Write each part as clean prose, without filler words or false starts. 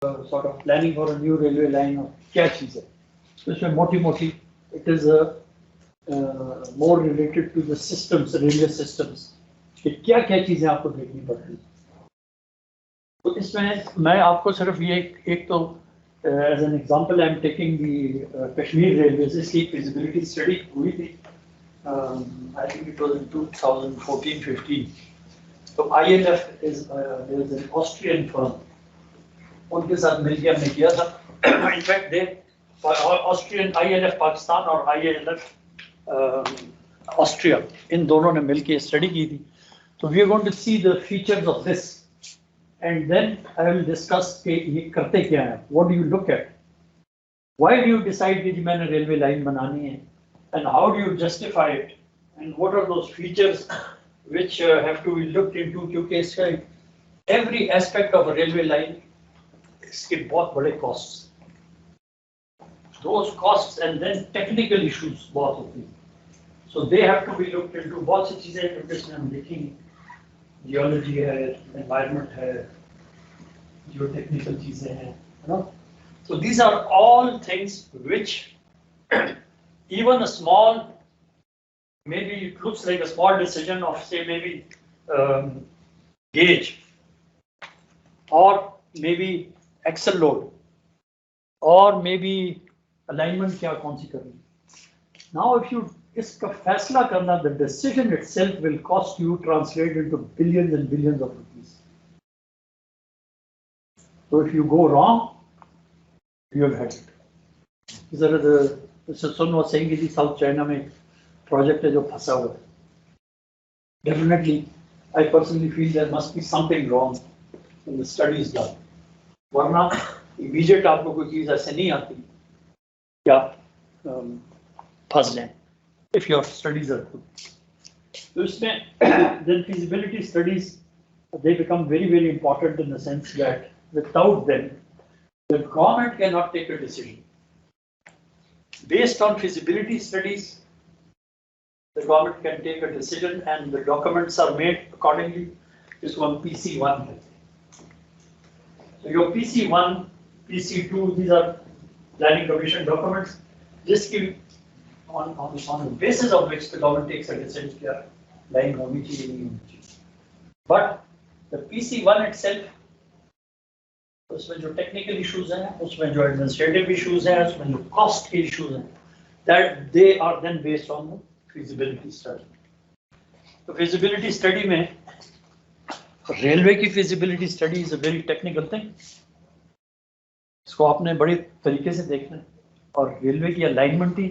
sort of planning for a new railway line or क्या चीज़ है, तो इसमें मोटी it is a more related to the systems, railway systems, कि क्या चीज़ें आपको देखनी पड़ती हैं। तो इसमें मैं आपको सिर्फ ये एक तो as an example I am taking the Kashmir railways, इसकी फिजिबिलिटी स्टडी हुई थी, I think it was in 2014-15। तो ILF is an Austrian firm, उनके साथ मिलकर हमने किया था। In fact they Austrian ILF Pakistan और ILF ऑस्ट्रिया, इन दोनों ने मिलकर स्टडी की थी। तो we are going to see the features of this and then I will discuss कि ये करते क्या है, what do you look at, why do you decide कि मैंने रेलवे लाइन बनानी है, and how do you justify it, and what are those features which have to be looked into, क्योंकि इसका every aspect of a railway line इसके बहुत बड़े costs, those costs and then technical issues बहुत होती हैं, so they have to be looked into। बहुत सी चीज़ें जिसमें हम देखेंगे, जियोलॉजी है, एनवायरनमेंट है, जियोटेक्निकल चीजें हैं, है ना। So these are all things which even a small, maybe it looks like a small decision of say maybe gauge or maybe axle load or maybe alignment क्या कौन सी करनी। Now if you इसका फैसला करना, the decision itself will cost you, translate into billions and billions of rupees. So if you go wrong, you have had it. These are Mr. Sun was saying कि South China में project है जो फंसा हुआ है। Definitely, I personally feel there must be something wrong in the studies done. वरना immediate आपको कोई चीज़ ऐसे नहीं आती क्या फंस जाए if your studies are good. So then feasibility studies, they become very, very important in the sense that without them, the government cannot take a decision. Based on feasibility studies, the government can take a decision and the documents are made accordingly. This one PC1. So your PC1, PC2, these are planning commission documents. Just give on the basis of which the government takes a decision क्या line होनी चाहिए नहीं होनी चाहिए। But the PC1 itself, उसमें जो technical issues हैं, उसमें जो administrative issues हैं, उसमें जो cost issues हैं, that they are then based on the feasibility study. तो feasibility study में railway की feasibility study is a very technical thing. इसको आपने बड़े तरीके से देखना है, और रेलवे की alignment ही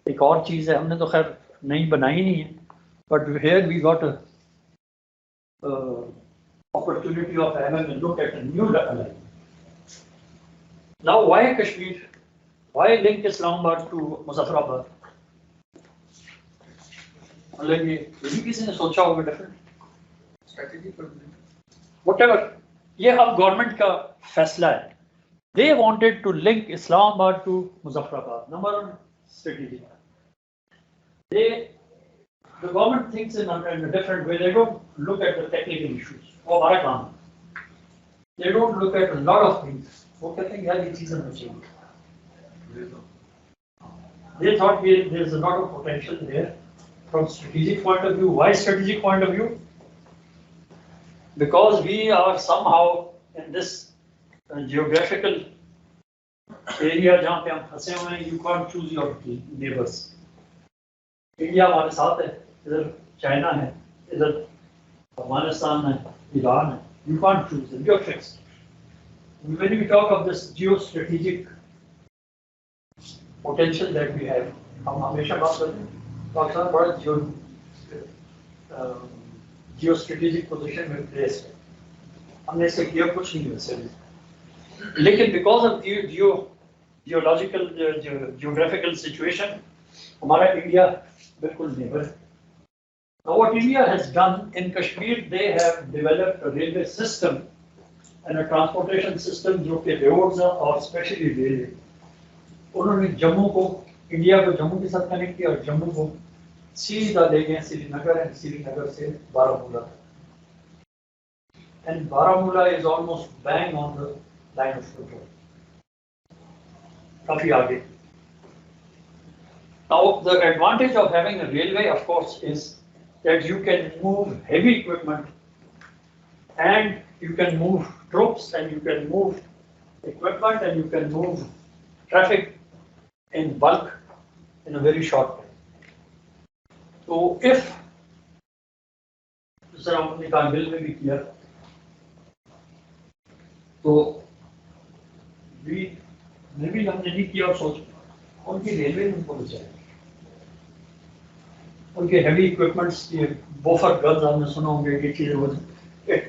एक और चीज़ है, हमने तो खैर नई बनाई नहीं है, but here we got a opportunity of having a look at a new alignment. Now why Kashmir? Why link Islamabad to Muzaffarabad? मतलब ये भी किसी ने सोचा होगा डिफरेंट स्ट्रेटजी पर, whatever, ये अब गवर्नमेंट का फैसला है। They wanted to link Islamabad to Muzaffarabad. Number one strategy. The government thinks in a different way. They don't look at the technical issues. वो हमारा काम है। They don't look at a lot of things. वो कहते हैं यार ये चीज़ें होनी चाहिए। They thought there's a lot of potential there from strategic point of view. Why strategic point of view? Because we are somehow in this geographical area जहाँ पे हम फंसे हुए हैं, you can't choose your neighbors. India हमारे साथ है, इधर चाइना है, इधर अफगानिस्तान है, ईरान है, you can't choose them, you're fixed. When we talk of this geostrategic potential that we have, हम हमेशा बात करते हैं पाकिस्तान बड़ा geostrategic position में placed है, हमने इससे किया कुछ नहीं वैसे, लेकिन because of geological geographical situation हमारा इंडिया बिल्कुल नेबर है। Now what India has done in Kashmir, they have developed a railway system and a transportation system जो कि roads और especially railway, उन्होंने जम्मू को, इंडिया को जम्मू के साथ कनेक्ट किया और जम्मू को सीधा ले गए श्रीनगर, एंड श्रीनगर से Baramulla, and Baramulla is almost bang on the line of control काफी आगे. Now the advantage of having a railway, of course, is that you can move heavy equipment and you can move troops and you can move equipment and you can move traffic in bulk in a very short time. So if sir हमने कारगिल में भी किया तो भी हमने नहीं किया और सोच उनकी रेलवे में उनको बचाया. उनके हेवी इक्विपमेंट्स ये बोफर गन्स आपने सुना होंगे ये चीजें.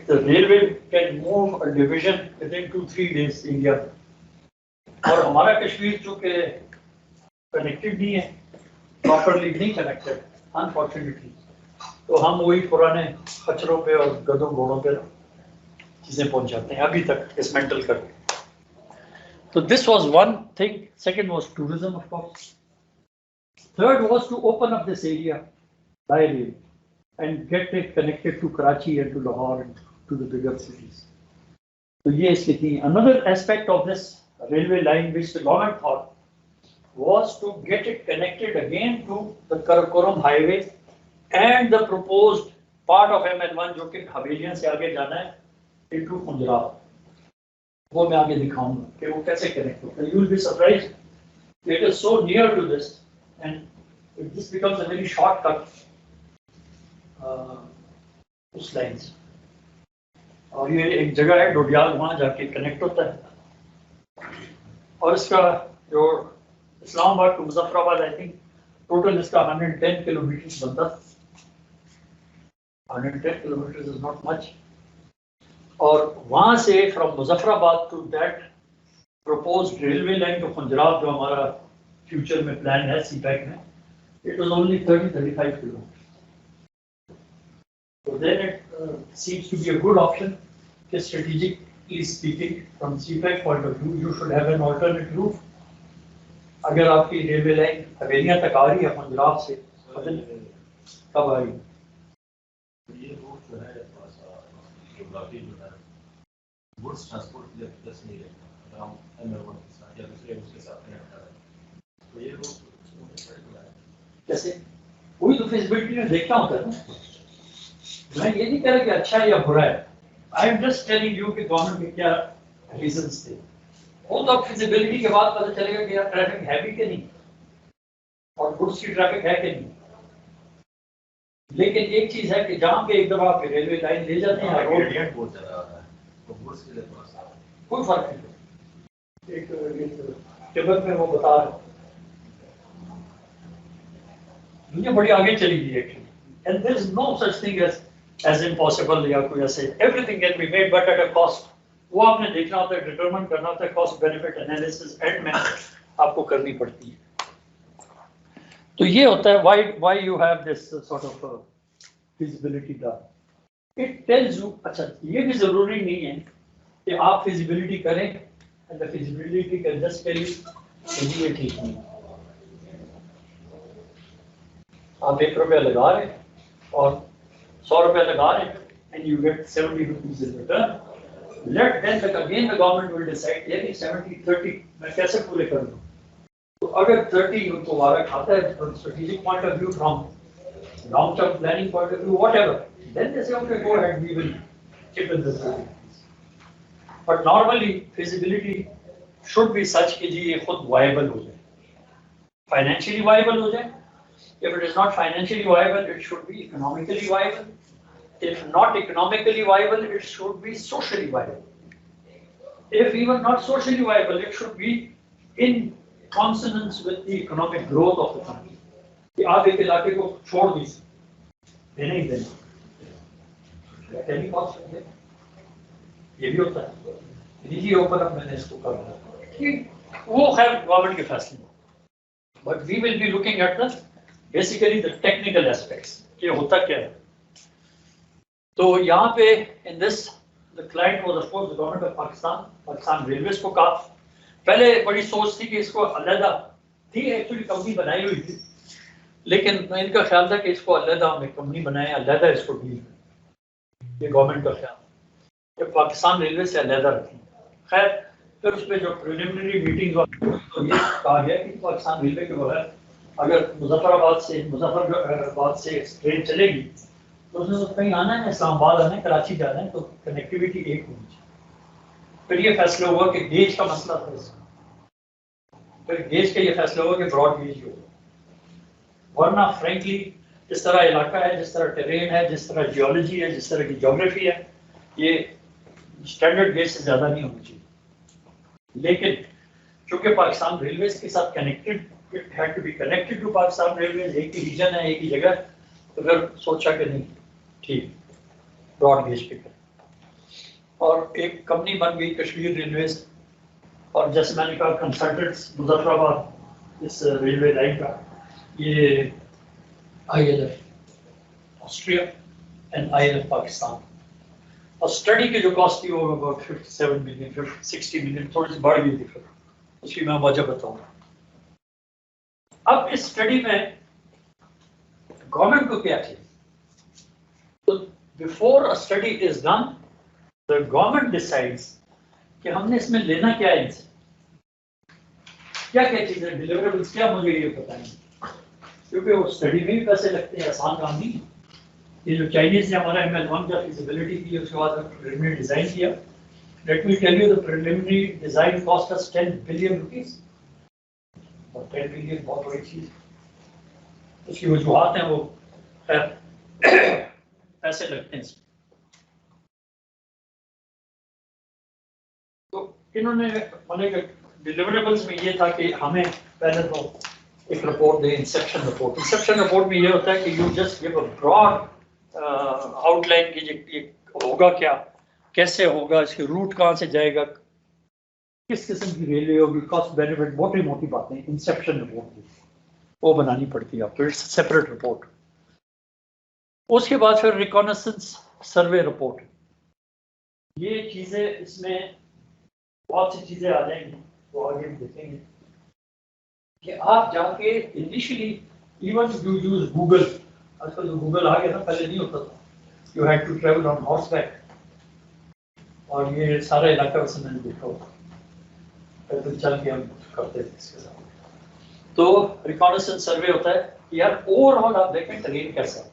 The railway can move a division within 2-3 days India. और हमारा कश्मीर जो कि कनेक्टेड नहीं है, प्रॉपरली नहीं कनेक्टेड अनफॉर्चुनेटली, तो हम वही पुराने खच्चरों पे और गधों घोड़ों पे चीजें पहुंचाते हैं अभी तक डिसमेंटल करके. तो this was one thing. Second was tourism of course. Third was to open up this area by rail and get it connected to Karachi and to Lahore and to the bigger cities. So yes, another aspect of this railway line which the government thought was to get it connected again to the Karakoram highway and the proposed part of ML1 जो कि हवेलियां से आगे जाना है into Punjab. वो मैं आगे दिखाऊंगा कि वो कैसे connect होता है. You will be surprised. It is so near to this and this becomes a very shortcut. उस लाइन से. और ये एक जगह है डोडियाल, वहां जाके कनेक्ट होता है. और इसका जो Islamabad to Muzaffarabad I think total इसका 110 किलोमीटर बनता. 110 किलोमीटर इज नॉट मच. और वहां से from Muzaffarabad to that proposed railway line to Punjab जो हमारा फ्यूचर में प्लान है सीपैक में, it was only 30-35 kilometre. So then it seems to be a good option. Strategically speaking, from CPEC point of view, you should have an alternate route. अगर आपकी railway line हवेलियां तक आ रही है पंजाब से, कब आ रही? ये रूट जो है ज्योग्राफी जो है गुड्स ट्रांसपोर्ट के लिए प्लस नहीं रहता. अगर हम ML1 के साथ या दूसरे उसके साथ कनेक्ट कर रहे हैं तो ये रूट कैसे वही तो फिजिबिलिटी में देखना होता है ना. मैं ये नहीं कह रहा कि अच्छा है या बुरा है. I am just telling you कि गवर्नमेंट के क्या रीजंस थे. वो तो फिजिबिलिटी के बाद पता चलेगा कि यार ट्रैफिक है भी कि नहीं और गुड्स की ट्रैफिक है कि नहीं. लेकिन एक चीज है कि जहाँ पे एक दफा आप रेलवे लाइन ले जाते हैं रोड बहुत ज्यादा आता है तो गुड्स के लिए थोड़ा सा कोई फर्क नहीं. एक टेबल में वो बता रहे दुनिया बड़ी आगे चली गई actually. And there is no such thing as impossible या कोई ऐसे. Everything can be made but at a cost. वो आपने देखना होता है, डिटरमाइन करना होता है, कॉस्ट बेनिफिट एनालिसिस एंड में आपको करनी पड़ती है. तो ये होता है why you have this sort of feasibility done. It tells you. अच्छा ये भी जरूरी नहीं है कि आप feasibility करें and the feasibility can just tell you कि ये ठीक नहीं. आप 1 रुपया लगा रहे हैं और 100 रुपया लगा रहे हैं and you get 70 rupees in return. Let then again the government will decide ये 70-30 मैं कैसे पूरे कर दूं. तो अगर 30 उनको वारा खाता है from strategic point of view, from long term planning point of view, whatever, then they say okay go ahead, we will chip in the 30. But normally feasibility should be such कि जी ये खुद viable हो जाए, financially viable हो जाए. If it is not financially viable, it should be economically viable. If not economically viable, it should be socially viable. If even not socially viable, it should be in consonance with the economic growth of the country. कि आप एक इलाके को छोड़ दीजिए, देने ही देना. Any cost है? ये भी होता है. निजी ऊपर अब मैंने इसको कर दिया. वो खैर गवर्नमेंट के फैसले. But we will be looking at basically the technical aspects. ये होता क्या है? तो यहाँ पे in this the client was of course the government of Pakistan Railways को कहा. पहले बड़ी सोच थी कि इसको अलग थी, एक्चुअली कंपनी बनाई हुई थी, लेकिन इनका ख्याल था कि इसको अलग में कंपनी बनाए, अलग इसको डील. ये गवर्नमेंट का ख्याल कि पाकिस्तान रेलवे से अलग रखें. खैर फिर उसमें जो प्रिलिमिनरी मीटिंग तो ये कहा गया कि पाकिस्तान रेलवे के बगैर अगर मुजफ्फराबाद से ट्रेन चलेगी तो उसमें तो कहीं आना है, इस्लामाबाद आना है, कराची जाना है, तो कनेक्टिविटी एक होनी चाहिए। फिर ये फैसला हुआ कि गेज का मसला था इसका, फिर गेज का ये फैसला हुआ कि ब्रॉड गेज ही होगा, वरना फ्रेंकली जिस तरह इलाका है, जिस तरह टेरेन है, जिस तरह जियोलॉजी है, जिस तरह की ज्योग्राफी है, ये स्टैंडर्ड गेज से ज़्यादा नहीं होनी चाहिए। लेकिन क्योंकि पाकिस्तान रेलवेज के साथ connected, it had to be connected to Pakistan railways, एक ही रीजन है, एक ही जगह, तो फिर सोचा कि नहीं ठीक ब्रॉड गेज पे करें और एक कंपनी बन गई कश्मीर रेलवेज। और जैसे मैंने कहा कंसल्टेंट्स मुजफ्फराबाद इस रेलवे लाइन का, ये ILF Austria and ILF Pakistan, और स्टडी की जो कॉस्ट थी वो अबाउट 57 मिलियन 60 मिलियन, थोड़ी सी बढ़ गई थी, फिर उसकी मैं वजह बताऊंगा। अब इस स्टडी में गवर्नमेंट को क्या चाहिए, तो before a study is done the government decides कि हमने इसमें लेना क्या है, इनसे क्या क्या चीजें डिलीवरेबल्स क्या, मुझे ये बताएंगे, क्योंकि वो स्टडी में भी पैसे लगते हैं, आसान काम नहीं। ये जो चाइनीज ने हमारा ML1 का फिजिबिलिटी की, उसके बाद प्रिलिमिनरी डिजाइन किया, let me tell you the preliminary design cost us 10 billion rupees, और 10 बिलियन बहुत बड़ी चीज, उसकी वजूहत हैं वो पैसे लगते हैं। तो इन्होंने डिलीवरेबल्स में ये था कि हमें पहले तो एक रिपोर्ट दे, इंसेप्शन रिपोर्ट। इंसेप्शन रिपोर्ट में ये होता है कि you just give a broad outline की ये होगा क्या, कैसे होगा, इसके रूट कहाँ से जाएगा, किस किस्म की रेलवे होगी, कॉस्ट बेनिफिट, मोटी मोटी बातें इंसेप्शन रिपोर्ट वो बनानी पड़ती है आपको, इट्स सेपरेट रिपोर्ट। उसके बाद फिर रिकॉनेसेंस सर्वे रिपोर्ट, ये चीजें इसमें बहुत सी चीजें आ जाएंगी, तो आगे देखेंगे कि आप जाके initially even you use Google, आजकल जो गूगल आ गया ना, पहले नहीं होता था, you had to travel on horseback, और ये सारा इलाका वैसे मैंने देखा होगा, पैदल चल के हम करते थे इसके साथ। तो रिकॉनेसेंस सर्वे होता है कि यार ओवरऑल आप देखें ट्रेन कैसा है,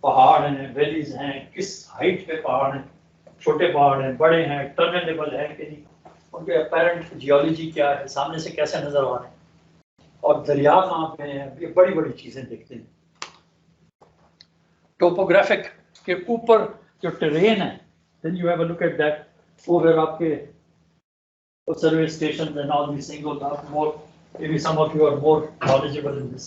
पहाड़ हैं, वैलीज हैं, किस हाइट पे पहाड़ हैं, छोटे पहाड़ हैं, बड़े हैं, टनलेबल है कि नहीं, उनके अपेरेंट जियोलॉजी क्या है, सामने से कैसे नजर आ रहे हैं, और दरिया कहाँ पे हैं, ये बड़ी बड़ी चीजें देखते हैं। टोपोग्राफिक के ऊपर जो टेरेन है, then you have a look at that, वो फिर आपके survey station and all this things, आप more maybe some of you are more knowledgeable in this,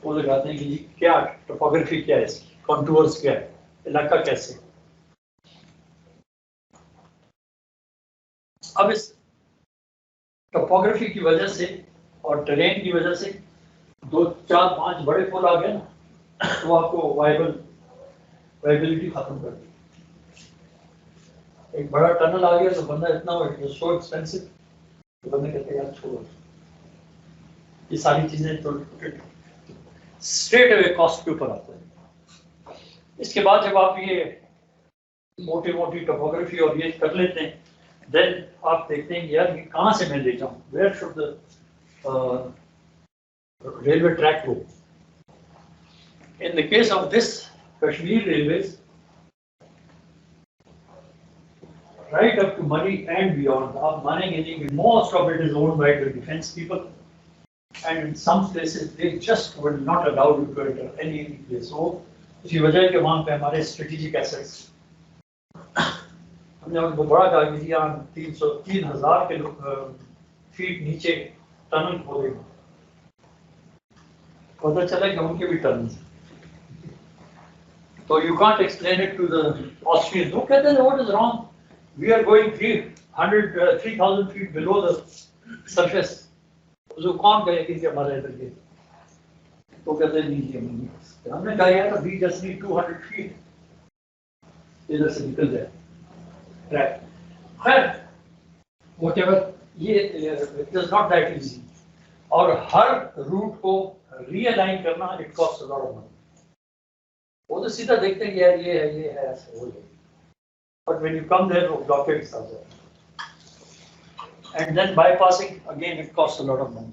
वो लगाते हैं कि क्या टोपोग्राफी क्या है, इसकी कॉन्टूर्स क्या है, इलाका कैसे। अब इस टोपोग्राफी की वजह से और टेरेन की वजह से 2 4 5 बड़े पुल आ गए ना, तो आपको वायबिलिटी खत्म कर दी। एक बड़ा टनल आ गया तो बंदा इतना सो एक्सपेंसिव, तो बंदे कहते हैं यार छोड़ो, ये सारी चीजें तो स्ट्रेट अवे कॉस्ट के ऊपर आते हैं। इसके बाद जब आप ये मोटी मोटी टोपोग्राफी और ये कर लेते हैं, देन आप देखते हैं यार ये कहाँ से मैं ले जाऊँ, where should the railway track go. In the case of this Kashmir Railways, right up to Murray and beyond, most of it is owned by the defense people, and in some places they just would not allow you to enter any place. So, इसी वजह के वहाँ पे हमारे strategic assets, हमने उनको बड़ा कागजिया 3,000 feet नीचे टनल खोले, पता चला कि उनके भी टर्न, तो you can't explain it to the Austrian. वो कहते हैं what is wrong, we are going 3,000 feet below the surface, जो कौन कहे कि हमारा इधर ये, तो कहते हैं नहीं, हमने कहा यार वी जस्ट नीड 200 फीट इधर से निकल जाए ट्रैक। खैर व्हाटएवर, ये it is not that easy, और हर रूट को रीअलाइन करना it cost a lot of money. वो तो सीधा देखते हैं कि यार ये है ऐसे हो जाए, but when you come there वो ब्लॉकेड्स आ जाए। and then bypassing, again it costs a lot of money.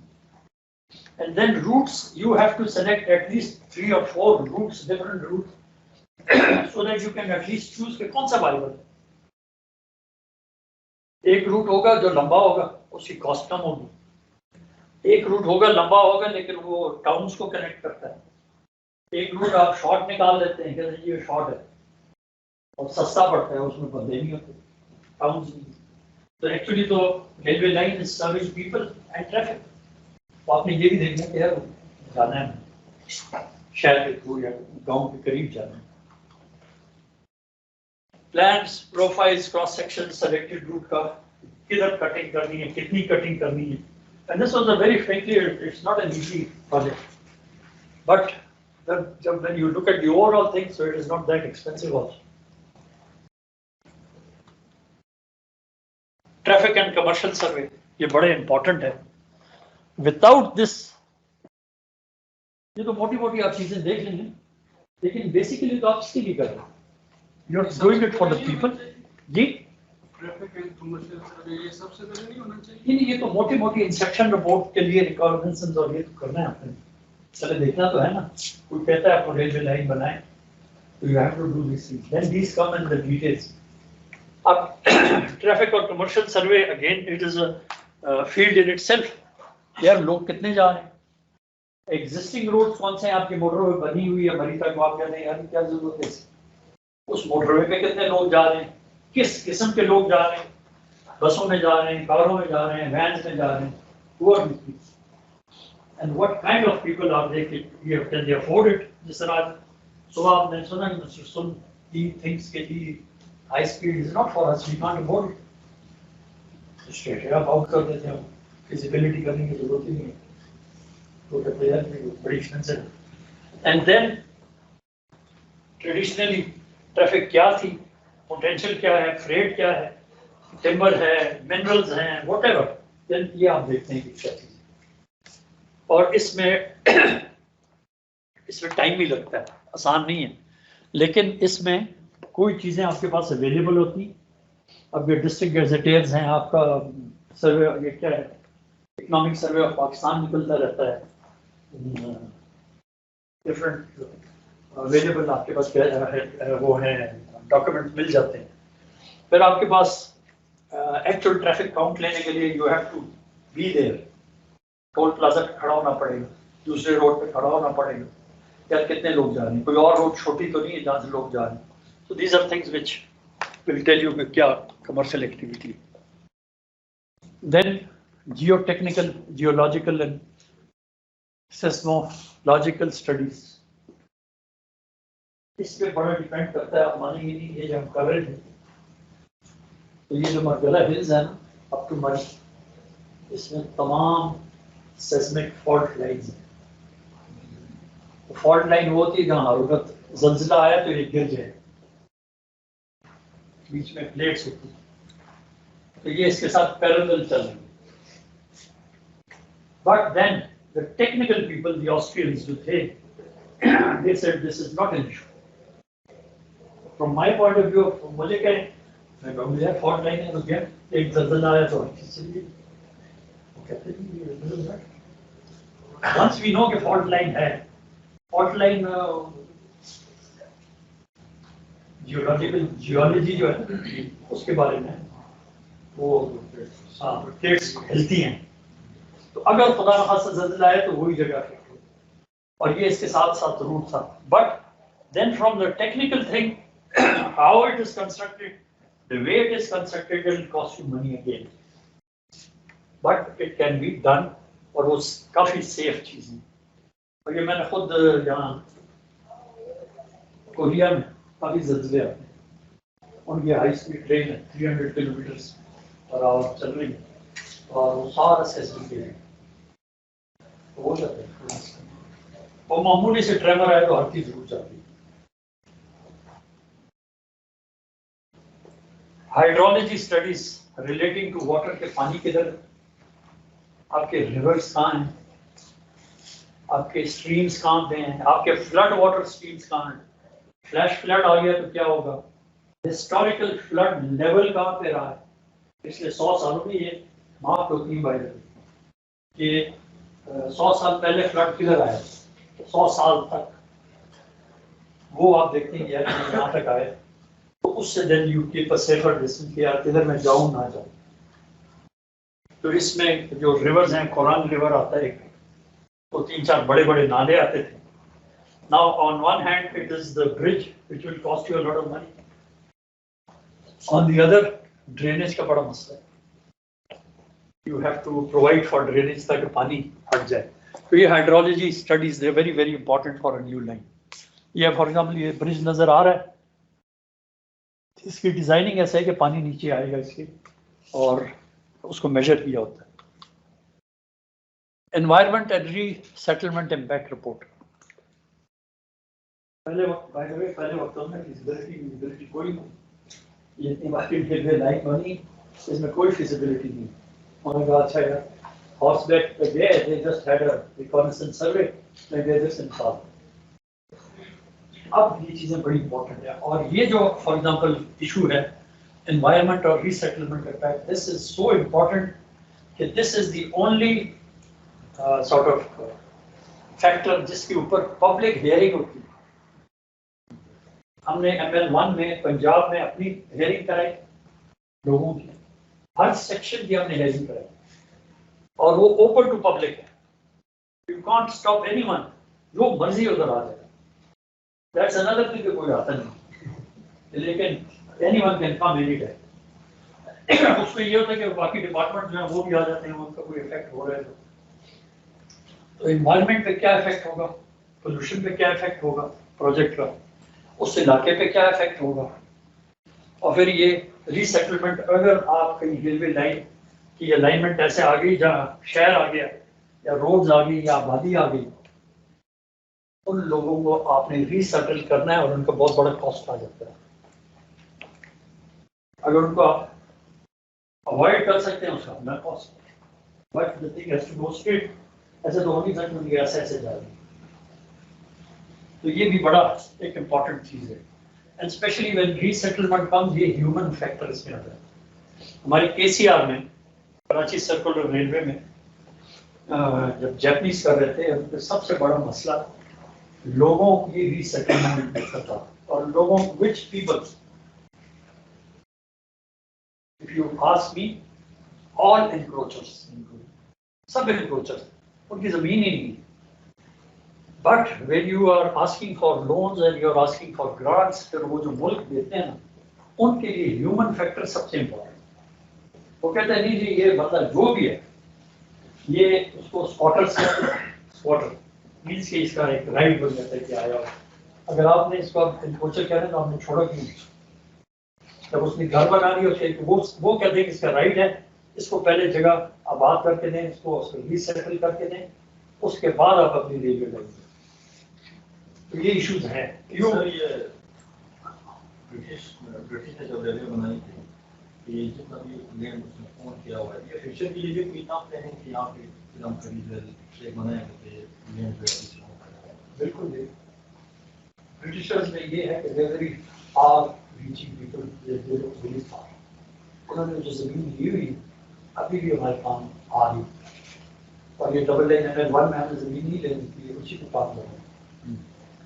And then routes, you have to select at least 3 or 4 routes, different routes, so that you can at least choose कि कौन सा viable. एक root होगा जो लंबा होगा, उसकी cost कम होगी. एक रूट होगा लंबा होगा लेकिन वो टाउन्स को कनेक्ट करता है. एक रूट आप शॉर्ट निकाल लेते हैं, कहते हैं ये शॉर्ट है और सस्ता पड़ता है, उसमें बंदे नहीं होते, टाउन्स नहीं. तो एक्चुअली तो railway line is serving people and traffic. तो आपने ये भी देखना कि यार जाना है शहर के थ्रू या गांव के करीब जाना है. Plans, profiles, cross section, selected route का किधर कटिंग करनी है, कितनी कटिंग करनी है. And this was a very frankly it's not an easy project, but जब when you look at the overall thing, so it is not that expensive also. Traffic and commercial survey ये बड़े important है. Without this, ये तो मोटी मोटी आप चीजें देख लेंगे, लेकिन बेसिकली तो आप इसके लिए कर रहे हैं. You are doing it for the people. जी, ट्रैफिक एंड कमर्शियल सर्वे ये सबसे पहले नहीं होना चाहिए. नहीं, ये तो मोटी मोटी इंस्पेक्शन रिपोर्ट के लिए रिकॉग्निशंस और ये तो करना है आपने. चले देखना तो है ना. कोई कहता है आपको रेलवे लाइन बनाए, तो you have to do this thing, then these come in the details. अब ट्रैफिक और commercial survey, again it is a field in itself. यार लोग कितने जा रहे हैं, एग्जिस्टिंग रोड्स कौन से हैं आपकी, मोटरवे बनी हुई है मरी तक, आप कहते हैं यार क्या जरूरत है, उस मोटरवे पे कितने लोग जा रहे हैं, किस किस्म के लोग जा रहे हैं, बसों में जा रहे हैं, कारों में जा रहे हैं, वैन्स में जा रहे हैं, who are these people? And what kind of people are they? Can they afford it? जिस तरह सुबह आपने सुना कि मिस्टर सुन he thinks कि high speed is not for us, we can't afford it. Straight up out कर देते हैं, feasibility करने की जरूरत ही नहीं है. तो कहते हैं यार बड़ी expensive. And then traditionally traffic क्या थी, पोटेंशियल क्या है, फ्रेट क्या है, टिम्बर है, मिनरल्स हैं, व्हाटएवर, देन ये आप देखते हैं कि क्या चीज़. और इसमें टाइम भी लगता है, आसान नहीं है, लेकिन इसमें कोई चीज़ें आपके पास अवेलेबल होती. अब ये डिस्ट्रिक्ट गेजेटियर्स हैं, आपका सर्वे, ये क्या है, इकोनॉमिक सर्वे ऑफ पाकिस्तान निकलता रहता है, डिफरेंट अवेलेबल आपके पास वो है, डॉक्यूमेंट मिल जाते हैं. फिर आपके पास एक्चुअल ट्रैफिक काउंट लेने के लिए you have to be there. Toll plaza पे खड़ा होना पड़ेगा, दूसरे रोड पे खड़ा होना पड़ेगा, यार कितने लोग जा रहे हैं, कोई और रोड छोटी तो नहीं है जहाँ से लोग जा रहे हैं. So these are things which will tell you क्या commercial activity. Then geotechnical, geological and seismological studies, इस पे बड़ा डिपेंड करता है. आप मानेंगे नहीं, ये जो हम कर रहे थे, तो ये जो मरगला हिल्स है ना, अप टू मरी, इसमें तमाम सेस्मिक फॉल्ट लाइन्स हैं. तो फॉल्ट लाइन वो होती है जहाँ हरकत ज़ल्ज़ला आया तो ये गिर जाए, बीच में प्लेट्स होती हैं, तो ये इसके साथ पैरेलल चल रही है. But then the technical people, the Austrians जो थे, they said this is not an issue. From my point of view, मुझे कहें, मैं कहूँगा यार फॉल्ट लाइन है तो क्या, एक ज़ल्ज़ला आया तो चलिए, वो कहते हैं once we know कि फॉल्ट लाइन है, फॉल्ट लाइन जियोलॉजी जो है उसके बारे में वो प्लेट्स हिलती हैं, तो अगर खुदा न खास्ता ज़ल्ज़ला आए तो वही जगह है, और ये इसके साथ साथ रूट था. But then from the technical thing, how it is constructed, the way it is constructed, it will cost you money again, but it can be done, और वो काफी सेफ चीज है. और ये मैंने खुद यहाँ कोरिया में काफी ज़ल्ज़ले आते हैं, उनकी हाई स्पीड ट्रेन है 300 किलोमीटर पर आवर चल रही है, और वो सारा सेस्मिक के लिए हो जाता है. और मामूली से ट्रेमर आए तो हर चीज रुक जाती है. Hydrology studies relating to water के पानी किधर, आपके रिवर्स कहाँ हैं, आपके स्ट्रीम्स कहाँ पे हैं, आपके फ्लड वाटर स्ट्रीम्स कहाँ हैं. फ्लैश फ्लड आ गया तो क्या होगा, हिस्टोरिकल फ्लड लेवल कहाँ पे रहा है पिछले 100 सालों में, ये मार्क होती है बाइबल कि 100 साल पहले फ्लड किधर आया, 100 साल तक वो आप देखते हैं यार यहाँ तक आए, तो उससे then you keep a safer distance कि यार किधर मैं जाऊँ ना जाऊँ। तो इसमें जो रिवर्स हैं, कोरान रिवर आता है, तो 3-4 बड़े बड़े नाले आते थे। Now on one hand it is the bridge which will cost you a lot of money, on the other drainage का बड़ा मसला है, you have to provide for drainage ताकि पानी हट जाए। तो ये hydrology studies they very very important for a new line. ये फॉर एग्जाम्पल ये ब्रिज नजर आ रहा है, इसकी डिजाइनिंग ऐसा है कि पानी नीचे आएगा इसके, और उसको मेजर किया होता है। Environment and resettlement impact report. पहले वक्तों में फिजिबिलिटी कोई नहीं, ये इतनी बाकी रेलवे लाइन बनी, इसमें कोई फिजिबिलिटी नहीं। उन्होंने कहा अच्छा यार हॉर्सबैक पे गए, they just had a reconnaissance survey, like they just installed. अब ये चीजें बड़ी इंपॉर्टेंट है, और ये जो फॉर एग्जांपल इशू है एनवायरनमेंट और resettlement impact, this is so important कि this is the only sort of factor जिसके ऊपर पब्लिक हियरिंग होती है। हमने ML1 में पंजाब में अपनी हियरिंग कराई, लोगों की हर सेक्शन की हमने हियरिंग कराई, और वो ओपन टू पब्लिक है। यू कांट स्टॉप एनीवन, जो मर्जी उधर आ जाएगा। दैट्स अनदर थिंग, कोई आता नहीं, लेकिन anyone can come any time. उसमें ये होता है कि बाकी डिपार्टमेंट जो है वो भी आ जाते हैं, उनका कोई इफेक्ट हो रहा है तो एनवायरनमेंट पे क्या इफेक्ट होगा, पोल्यूशन पे क्या इफेक्ट होगा प्रोजेक्ट का, उस इलाके पे क्या इफेक्ट होगा, और फिर ये रीसेटलमेंट। अगर आप कहीं रेलवे लाइन की अलाइनमेंट ऐसे आ गई जहाँ शहर आ गया या रोड्स आ गई या आबादी आ गई, उन लोगों को आपने रीसेटल करना है और उनका बहुत बड़ा कॉस्ट आ जाता है। अगर उनको आप अवॉइड कर सकते हैं उसका अपना cost, but the thing has to go straight. ऐसे तो हो नहीं सकता कि ऐसे जा रही। तो ये भी बड़ा एक इम्पॉर्टेंट चीज है, and specially when resettlement comes, ये ह्यूमन फैक्टर इसमें आता है। हमारी KCR में, कराची सर्कुलर रेलवे में, जब जैपनीज कर रहे थे, उनका सबसे बड़ा मसला लोगों की रीसेटलमेंट का था, और लोगों which people, if you ask me, all encroachers, सब एनक्रोचर्स, उनकी जमीन ही नहीं। But when you are asking for loans and you are asking for grants, फिर वो जो मुल्क देते हैं ना, उनके लिए ह्यूमन फैक्टर सबसे इम्पोर्टेंट। वो कहते हैं नहीं जी ये बंदा जो भी है, ये उसको स्क्वाटर मीन्स के इसका एक राइट बन जाता है कि आया हो। अगर आपने इसको एनक्रोचर कह रहे हैं तो आपने छोड़ा क्यों? जब उसने घर बना लिया उसके, वो कहते हैं कि इसका राइट है, इसको पहले जगह आबाद करके दें, इसको रीसेटल करके दें, उसके बाद आप अपनी रेलवे लाइन। तो ये इश्यूज हैं। सर ये ब्रिटिश ने जब रेलवे बनाई थी, ये जितना भी लैंड उसने फोन किया हुआ है, ये फ्यूचर के लिए भी कोई नापते हैं कि यहाँ पे फिर हम कभी एक बनाए थे लैंड पे। बिल्कुल ब्रिटिशर्स में ये है कि वेरी फार रीचिंग पीपल, उन्होंने जो जमीन ली हुई अभी भी हमारे काम आ रही, और ये डबल लाइन ML1 में हमें जमीन नहीं लेनी थी, उसी को काम करना है।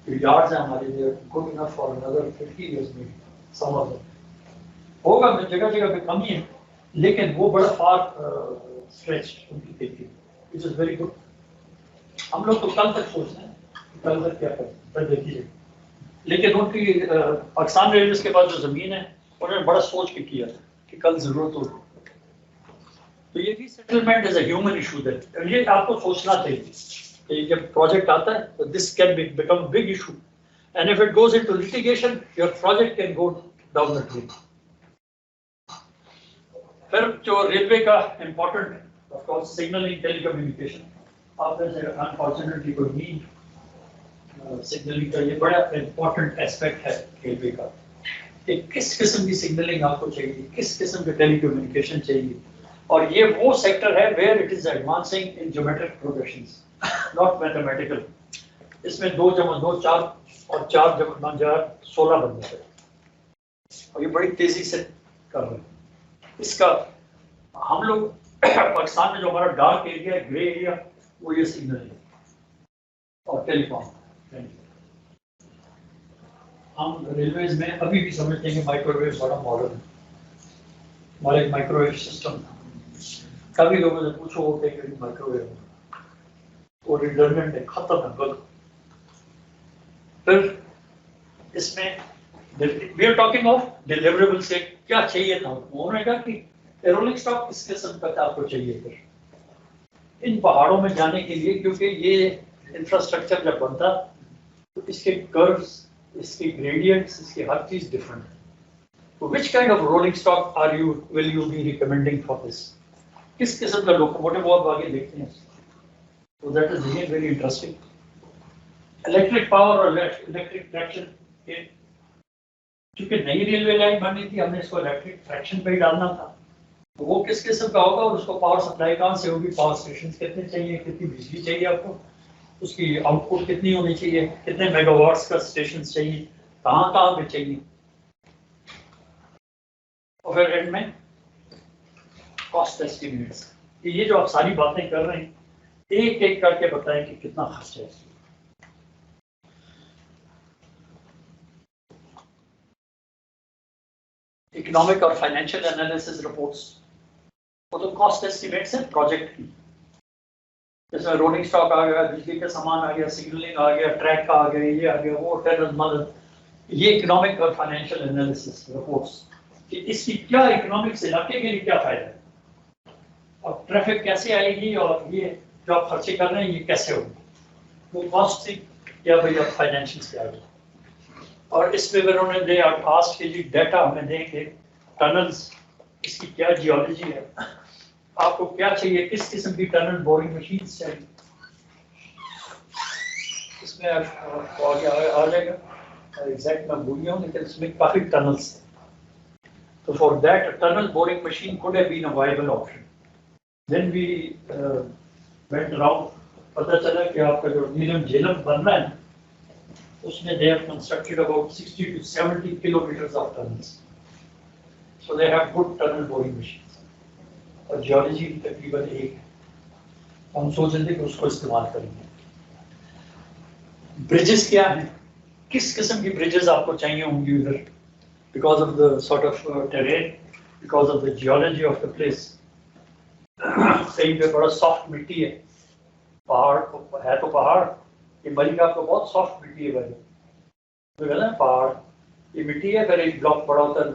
यार्ड्स हैं हमारे लिए good enough for another 50 years में, सम ऑफ देम होगा, जगह जगह पे कमी है, लेकिन वो बड़ा फार स्ट्रेच्ड उनकी thinking, which is very good. हम लोग तो कल तक सोचते हैं कल तक क्या करें, देखिए, लेकिन उनकी पाकिस्तान रेलवे के पास जो जमीन है उन्होंने बड़ा सोच के किया कि कल जरूरत होगी। तो ये resettlement is a human issue, that ये आपको सोचना चाहिए कि जब प्रोजेक्ट आता है तो this can become a big issue, and if it goes into litigation your project can go down the drain. फिर जो रेलवे का important of course signalling telecommunication, आपने अनफॉर्चुनेटली कोई नहीं, सिग्नलिंग का ये बड़ा इंपॉर्टेंट एस्पेक्ट है रेलवे का कि किस किस्म की सिग्नलिंग आपको चाहिए, किस किस्म के टेलीकम्युनिकेशन चाहिए, और ये वो सेक्टर है where it is advancing in geometric progressions, not mathematical. इसमें 2 × 2 4 और 4 × 9 16 बन जाते हैं, और ये बड़ी तेजी से कर रहे हैं। इसका हम लोग पाकिस्तान में जो हमारा डार्क एरिया है, ग्रे एरिया, वो ये सिग्नल है और टेलीकॉम। हम रेलवेज में अभी भी समझते हैं कि माइक्रोवेव बड़ा मॉडर्न है, हमारा एक माइक्रोवेव सिस्टम था। कभी लोगों से पूछो वो कहेंगे माइक्रोवेव वो रिडंडेंट है, खत्म है, गलत। फिर इसमें we are talking of deliverable से क्या चाहिए था उन्होंने कहा कि रोलिंग स्टॉक किस किस्म का आपको चाहिए फिर इन पहाड़ों में जाने के लिए, क्योंकि ये इंफ्रास्ट्रक्चर जब बनता तो इसके कर्व्स, इसके ग्रेडियंट्स, इसकी हर चीज डिफरेंट है। तो which kind of rolling stock will you be recommending for this? किस किस्म का लोकोमोटिव वो आप आगे देखते हैं। तो that is again very interesting. Electric power और इलेक्ट्रिक ट्रैक्शन, क्योंकि नई रेलवे लाइन बननी थी, हमने इसको इलेक्ट्रिक ट्रैक्शन पे ही डालना था। तो वो किस किस्म का होगा और उसको पावर सप्लाई कहाँ से होगी, पावर स्टेशन कितने चाहिए, कितनी बिजली चाहिए आपको, उसकी आउटपुट कितनी होनी चाहिए, कितने मेगावाट्स का स्टेशन चाहिए, कहाँ कहाँ पे चाहिए, और फिर एंड में कॉस्ट एस्टिमेट्स। ये जो आप सारी बातें कर रहे हैं, एक एक करके बताएं कि कितना खर्च है। इकोनॉमिक और फाइनेंशियल एनालिसिस रिपोर्ट्स, वो तो कॉस्ट एस्टिमेट्स है प्रोजेक्ट की, जैसे रोलिंग स्टॉक आ गया, बिजली का सामान आ गया, सिग्नलिंग आ गया, ट्रैक का आ गया, ये आ गया, वो टर्नल, ये इकोनॉमिक और फाइनेंशियल एनालिसिस रिपोर्ट्स कि इसकी क्या इकोनॉमिक्स इलाके के लिए क्या फायदा है, और ट्रैफिक कैसे आएगी, और ये जो आप खर्चे कर रहे हैं ये कैसे होंगे, वो कॉस्ट थी या भैया फाइनेंशियल से आ गया। और इसमें फिर उन्होंने दे आस्ट के लिए डाटा हमें देंगे, टनल्स, इसकी क्या जियोलॉजी है, आपको क्या चाहिए, किस किस्म की टनल बोरिंग मशीन चाहिए, इसमें आपको आगे आ जाएगा, एग्जैक्ट मैं भूल गया हूँ, लेकिन इसमें काफी टनल्स हैं। तो for that tunnel boring machine could have been a viable option. Then we went around, पता चला कि आपका जो नीलम झेलम बन रहा है उसमें they have constructed about 60 to 70 kilometers of tunnels. So they have good tunnel boring machines. और जियोलॉजी की तकरीबन एक है, हम सोच रहे थे कि उसको इस्तेमाल करेंगे। ब्रिजेस क्या है, किस किस्म की ब्रिजेस आपको चाहिए होंगी उधर, because of the sort of terrain, because of the geology of the place. कहीं पे बड़ा सॉफ्ट मिट्टी है, पहाड़ है तो पहाड़, ये मलिका तो बहुत सॉफ्ट मिट्टी है भाई, तो है ना पहाड़, ये मिट्टी है, अगर एक ब्लॉक पड़ा होता है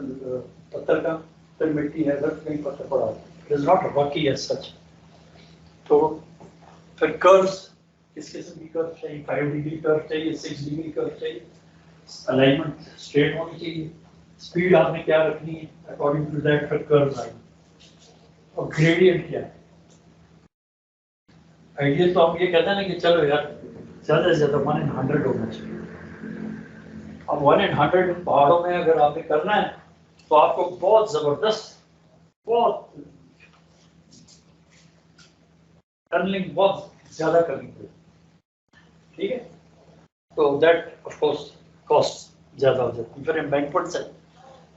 पत्थर का, फिर मिट्टी है, अगर कहीं पत्थर पड़ा होता है, it is not rocky as such. तो फिर कर्व्स, किस किस्म की कर्व चाहिए, 5 डिग्री कर्व चाहिए, 6 डिग्री कर्व चाहिए, अलाइनमेंट स्ट्रेट होनी चाहिए, स्पीड आपने क्या रखनी है, अकॉर्डिंग टू दैट फिर कर्व आएंगे, और ग्रेडियंट क्या है। आइडियल तो हम ये कहते हैं ना कि चलो यार ज्यादा से ज्यादा 1 in 100 होना चाहिए। अब 1 in 100 पहाड़ों में अगर आपने करना है तो आपको बहुत जबरदस्त, बहुत टनलिंग बहुत ज्यादा करनी पड़ेगी, ठीक है। तो दैट ऑफ कोर्स कॉस्ट ज्यादा हो जाती है। फिर एम्बैंकमेंट्स है,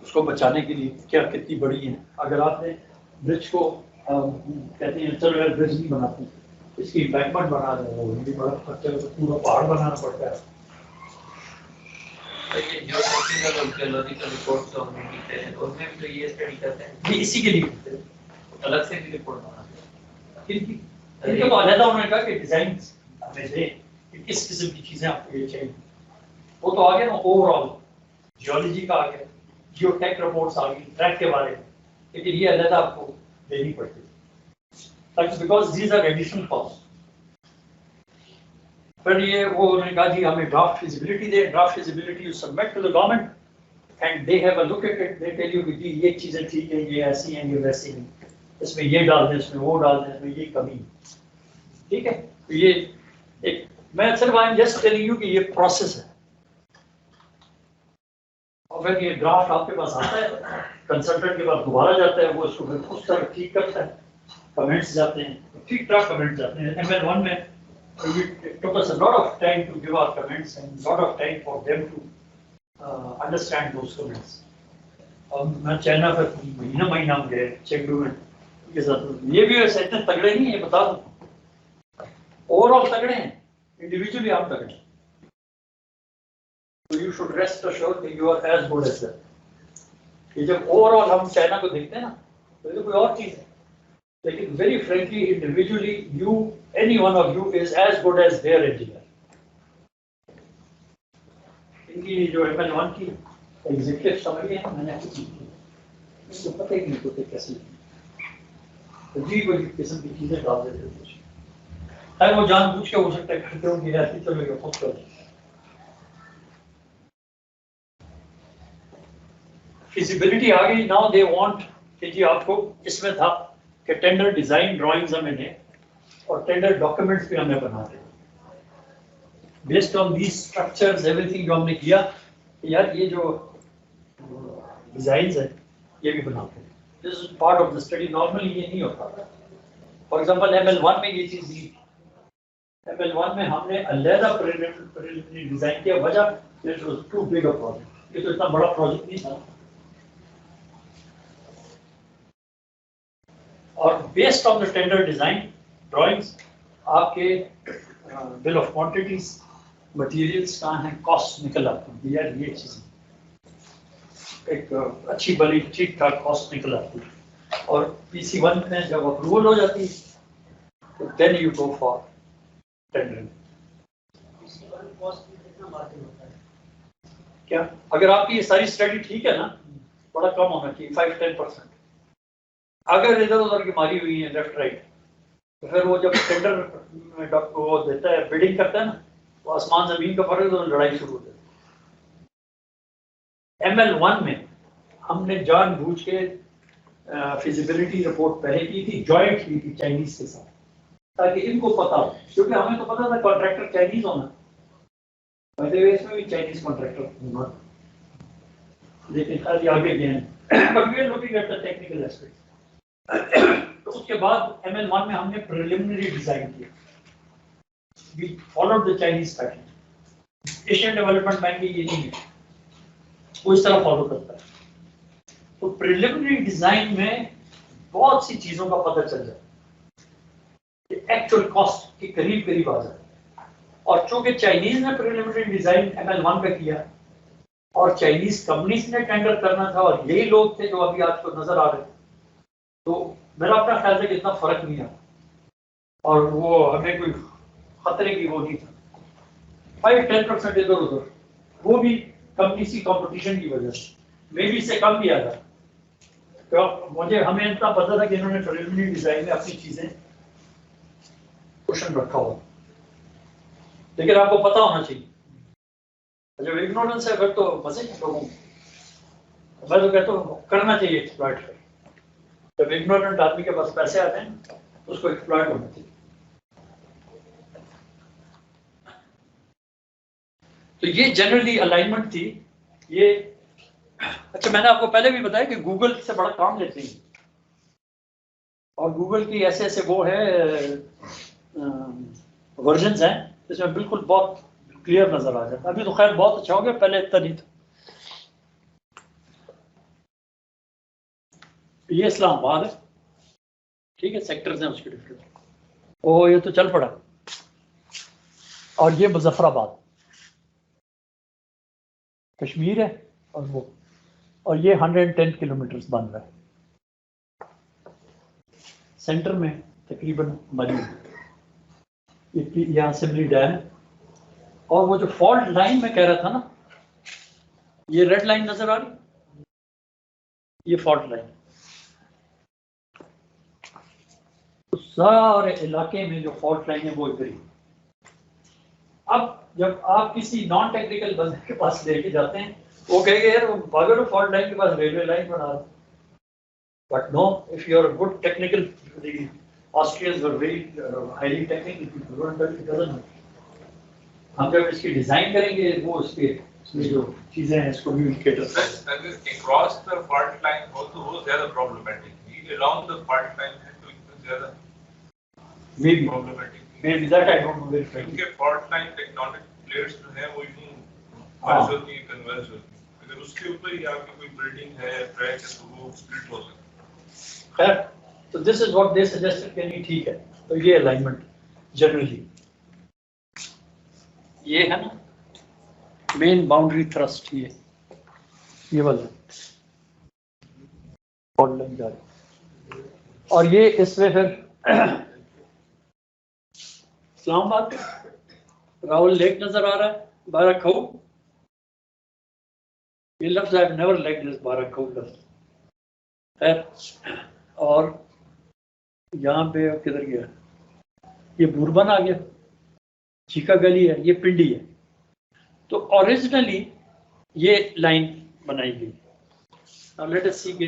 उसको बचाने के लिए क्या कितनी बड़ी है, अगर आपने ब्रिज को कहते हैं चलो यार ब्रिज नहीं बनाते, इसकी एम्बैंकमेंट बना रहे हो, ये बड़ा खर्चा है, तो पूरा पहाड़ बनाना पड़ता है। ये जो टेक्निकल और जियोलॉजिकल रिपोर्ट्स जो हमने की हैं उनमें भी तो ये स्टडी करते हैं, ये इसी के लिए करते हैं, अलग से भी रिपोर्ट बनाते हैं। इनके तो अलग उन्होंने कहा कि डिजाइन हमें दे कि किस किस्म की चीजें आपको ये चाहिए, वो तो आ गया ना, ओवरऑल जियोलॉजी का आ गया, जियोटेक रिपोर्ट्स आ गई ट्रैक के बारे में, लेकिन ये अलग आपको देनी पड़ती है, because these are additional cost. फिर ये वो उन्होंने कहा जी हमें ड्राफ्ट फिजिबिलिटी दे, draft feasibility you submit to the government and they have a look at it, they tell you कि जी ये चीजें ठीक है, ये ऐसी हैं, ये वैसी हैं, इसमें ये डाल दें, इसमें वो डाल दें, इसमें ये कमी, ठीक है। तो ये एक, मैं सिर्फ I am just telling you कि ये प्रोसेस है। और फिर ये ड्राफ्ट आपके पास आता है, कंसल्टेंट के पास दोबारा जाता है, वो इसको फिर उस तरह ठीक करता है, कमेंट्स जाते हैं, ठीक ठाक कमेंट्स जाते हैं। ML1 में it took us a lot of time to give our comments and a lot of time for them to understand those comments. मैं चाइना पर महीना में गए चेंगडू में, के साथ ये भी वैसे इतने तगड़े नहीं है, बता दो। ओवरऑल तगड़े हैं, इंडिविजुअली आप तगड़े हैं। तो यू शुड रेस्ट अश्योर्ड कि you are as good as that. ये जब ओवरऑल हम चाइना को देखते हैं ना, तो ये कोई और चीज है, लेकिन very frankly individually you, any one of you is as good as their engineer. इनकी जो ML1 की एग्जीक्यूटिव समरी है, मैंने इनको पता ही नहीं होते कैसे अजीब अजीब किस्म की चीजें डाल देते हैं। अरे वो जानबूझ के हो सकता है करते होंगे, ऐसे चलेगा खुद कर। फिजिबिलिटी आ गई, नाउ दे वांट कि जी आपको इसमें था कि टेंडर डिजाइन ड्राइंग्स हमें दें और टेंडर डॉक्यूमेंट्स भी हमें बना दें। Based on these structures everything जो हमने किया, यार ये जो डिजाइन्स है ये भी बनाते हैं। This is part of the study, normally ये नहीं होता। फॉर एग्जांपल ML1 में ये चीज दी, ML1 में हमने अलहदा प्रिलिमिनरी डिजाइन किया, वजह it was too big a project, ये तो इतना बड़ा प्रोजेक्ट नहीं था। और based on the tender design drawings आपके बिल ऑफ क्वांटिटीज, मटेरियल्स कहाँ हैं, कॉस्ट निकल आती है। यार ये चीज एक अच्छी बड़ी ठीक ठाक कॉस्ट निकल आती है। और PC1 में जब अप्रूवल हो जाती है तो then you go for tendering. PC1 cost कितना मार्जिन होता है? क्या अगर आपकी ये सारी स्टडी ठीक है ना, बड़ा कम होना चाहिए, 5-10%। अगर इधर उधर की मारी हुई है लेफ्ट राइट, तो फिर वो जब टेंडर में वो देता है, बिडिंग करता है ना, तो आसमान जमीन का फर्क, तो लड़ाई शुरू हो जाती है। ML1 में हमने जानबूझ के फिजिबिलिटी रिपोर्ट पहले की थी, जॉइंट की थी चाइनीज के साथ, ताकि इनको पता हो, क्योंकि हमें तो पता था कॉन्ट्रैक्टर चाइनीज होना, पहले इसमें भी चाइनीज कॉन्ट्रैक्टर होना, लेकिन खाली आगे गए हैं। But we are looking at the technical aspect. तो उसके बाद ML1 में हमने प्रिलिमिनरी डिजाइन किया, we followed the Chinese pattern. Asian Development Bank की ये नहीं है, वो इस तरह फॉलो करता है। तो प्रिलिमिनरी डिजाइन में बहुत सी चीजों का पता चल जाता है, एक्चुअल कॉस्ट के करीब करीब आ जाता है। और चूंकि चाइनीज ने प्रिलिमिनरी डिजाइन ML1 पे किया और चाइनीज कंपनीज ने टेंडर करना था, और यही लोग थे जो अभी आपको नजर आ रहे थे, तो मेरा अपना ख्याल है कि इतना फर्क नहीं आता, और वो हमें कोई खतरे की वो नहीं था। 5-10% इधर उधर, वो भी कंपनी सी कंपटीशन की वजह से, मे बी इससे कम भी आ था। तो हमें इतना पता था कि इन्होंने प्रिलिमिनरी डिजाइन में अपनी चीजें क्वेश्चन रखा हुआ, लेकिन आपको पता होना चाहिए। जब इग्नोरेंस है फिर तो मजे के लोगों को, मैं तो कहता हूँ करना चाहिए एक्सप्लॉइट कर। जब इग्नोरेंट आदमी के पास पैसे आते हैं तो उसको एक्सप्लॉइट होना चाहिए। तो ये जनरली अलाइनमेंट थी ये। अच्छा, मैंने आपको पहले भी बताया कि गूगल से बड़ा काम लेते हैं, और गूगल की ऐसे ऐसे वो है वर्जन्स हैं जिसमें बिल्कुल बहुत क्लियर नजर आ जाता है। अभी तो खैर बहुत अच्छा हो गया, पहले इतना नहीं था। ये इस्लामाबाद है, ठीक है, सेक्टर्स हैं उसके डिफरेंट। ओ ये तो चल पड़ा। और ये मुजफ्फराबाद कश्मीर है, और वो, और ये 110 किलोमीटर बन रहा है सेंटर में तकरीबन मरी। यहाँ सिमली डैम, और वो जो फॉल्ट लाइन में कह रहा था ना, ये रेड लाइन नजर आ रही, ये फॉल्ट लाइन। तो सारे इलाके में जो फॉल्ट लाइन है वो इधर ही। अब जब आप किसी नॉन टेक्निकल बंदे के पास लेके जाते हैं, वो कहेंगे यार भागो फॉल्ट लाइन के पास रेलवे लाइन बना दो। But no, if you are a good technical, the Austrians were very highly technical people. हम जब इसकी डिजाइन करेंगे, वो इसमें जो चीजें हैं इसको भी across the fault line also वो ज्यादा problematic, along the fault line है तो इतना ज्यादा maybe problematic, maybe that I don't know very frankly. क्योंकि fault line tectonic plates जो है वो यूं हाँ। merge होती है, converge होती है। अगर उसके ऊपर ही आपकी कोई बिल्डिंग है, ट्रैक है, तो वो split हो सकता है। खैर तो this is what they suggested कि नहीं ठीक है, तो ये अलाइनमेंट जनरली ये है ना मेन बाउंड्री थ्रस्ट, ये वाला फॉल्ट लाइन जा रही, और ये इसमें फिर इस्लामाबाद राहुल लेक नजर आ रहा है, बाराखऊ, ये लफ्ज I have never liked this Barakahu लफ्ज है। और यहाँ पे किधर गया, ये बुरबन आ गया, चीका गली है, ये पिंडी है। तो ओरिजिनली ये लाइन बनाई गई। नाउ लेट अस सी के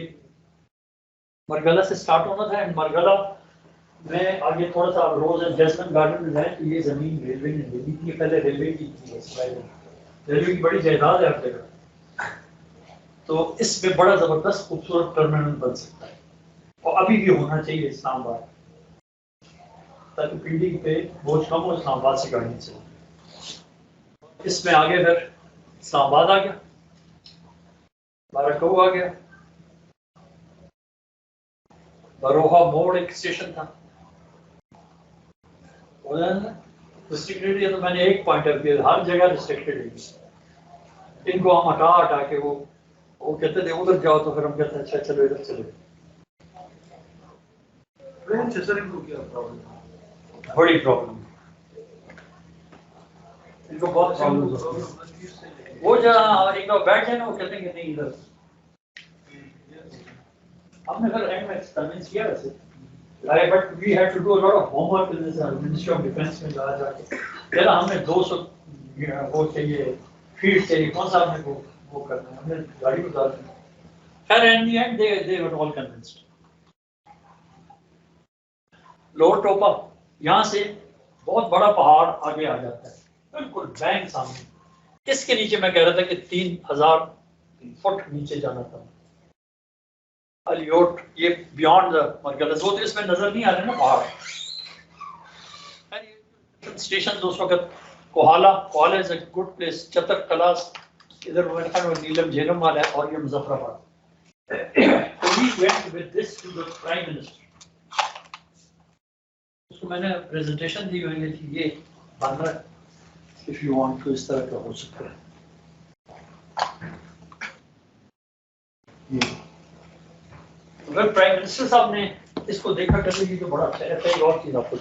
मरगला से स्टार्ट होना था, एंड मरगला में आगे थोड़ा सा रोज एंड जैस्मिन गार्डन में जाए तो ये जमीन रेलवे ने ले ली थी, पहले रेलवे की थी, रेलवे की बड़ी जायदाद है हर जगह। तो इसमें बड़ा जबरदस्त खूबसूरत टर्मिनल बन सकता है, और अभी भी होना चाहिए इस्लामाबाद, ताकि पिंडी पे बोझ कम हो, इस्लामाबाद से गाड़ी चले। इसमें आगे फिर इस्लामाबाद आ गया, बाराकऊ आ गया, बरोहा मोड़ एक स्टेशन था, रिस्ट्रिक्टेड एरिया। तो मैंने एक पॉइंट ऑफ व्यू, हर जगह रिस्ट्रिक्टेड एरिया, इनको हम हटा हटा के वो कहते थे उधर जाओ, तो फिर हम कहते हैं अच्छा चलो इधर चलो। बड़ी प्रॉब्लम, इनको बहुत प्रॉब्लम। वो जहाँ एक बार बैठ जाए ना, वो कहते हैं कि नहीं इधर। हमने फिर एंड में कन्विंस किया वैसे, but we had to do a lot of homework in this Ministry of Defence में जाके। पहला हमने 200 वो चाहिए, फीट चाहिए, कौन सा हमने वो करना है, हमने गाड़ी उतार दी। खैर in the and they were all convinced. Lower टोपा, यहाँ से बहुत बड़ा पहाड़ आगे आ जाता है, बिल्कुल बैंक सामने। इसके नीचे मैं कह रहा था कि 3000 फुट नीचे जाना था। अलियोट, ये बियॉन्ड द मरगला, वो तो इसमें नजर नहीं आ रहे ना पहाड़। स्टेशन उस वक्त Kohala is a good place, Chattar Klas इधर नीलम झेलम वाला है, और ये Muzaffarabad. So we went with this to the Prime Minister. उसको मैंने प्रेजेंटेशन दी हुई थी, ये बन रहा है, इफ यू वांट तो इस तरह का हो सकता है। अगर प्राइम मिनिस्टर साहब ने इसको देखा कर लीजिए तो बड़ा अच्छा रहता है। एक और चीज आपको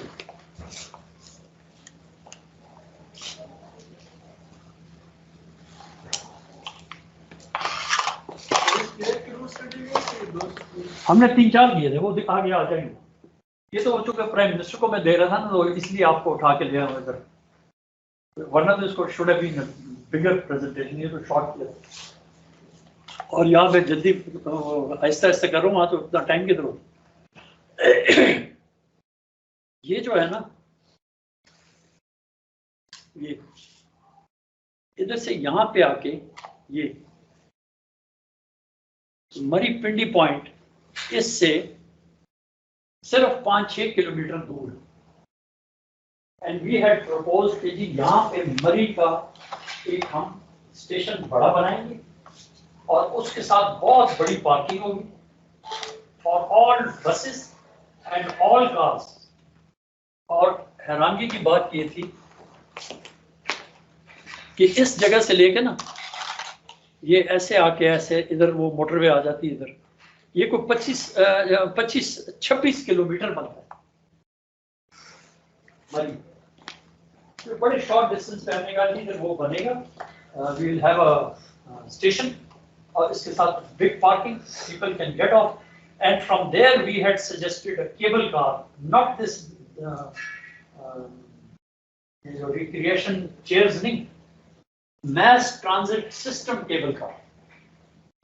हमने 3-4 किए थे, वो आगे आ जाएंगे। ये तो हो चुका, प्राइम मिनिस्टर को मैं दे रहा था ना, तो इसलिए आपको उठा के ले आया इधर, वरना तो इसको should have been bigger presentation. ये तो शॉर्ट किया, और यहाँ पे जल्दी आहिस्ता आहिस्ता कर रहा हूँ, तो उतना टाइम किधर हो। ये जो है ना, ये इधर से यहाँ पे आके ये मरी पिंडी पॉइंट इससे सिर्फ 5-6 किलोमीटर दूर है। एंड वी हैड प्रपोज कि जी यहाँ पे मरी का एक हम स्टेशन बड़ा बनाएंगे, और उसके साथ बहुत बड़ी पार्किंग होगी for all buses and all cars. और हैरानगी की बात ये थी कि इस जगह से लेके ना, ये ऐसे आके ऐसे इधर वो मोटरवे आ जाती है इधर, ये कोई 25-26 किलोमीटर बनता है मरी। तो बड़े शॉर्ट डिस्टेंस पे हमने कहा इधर वो बनेगा, we will have a station, और इसके साथ big parking, people can get off, and from there we had suggested a cable car, not this जो रिक्रिएशन चेयर्स नहीं, mass transit system cable car,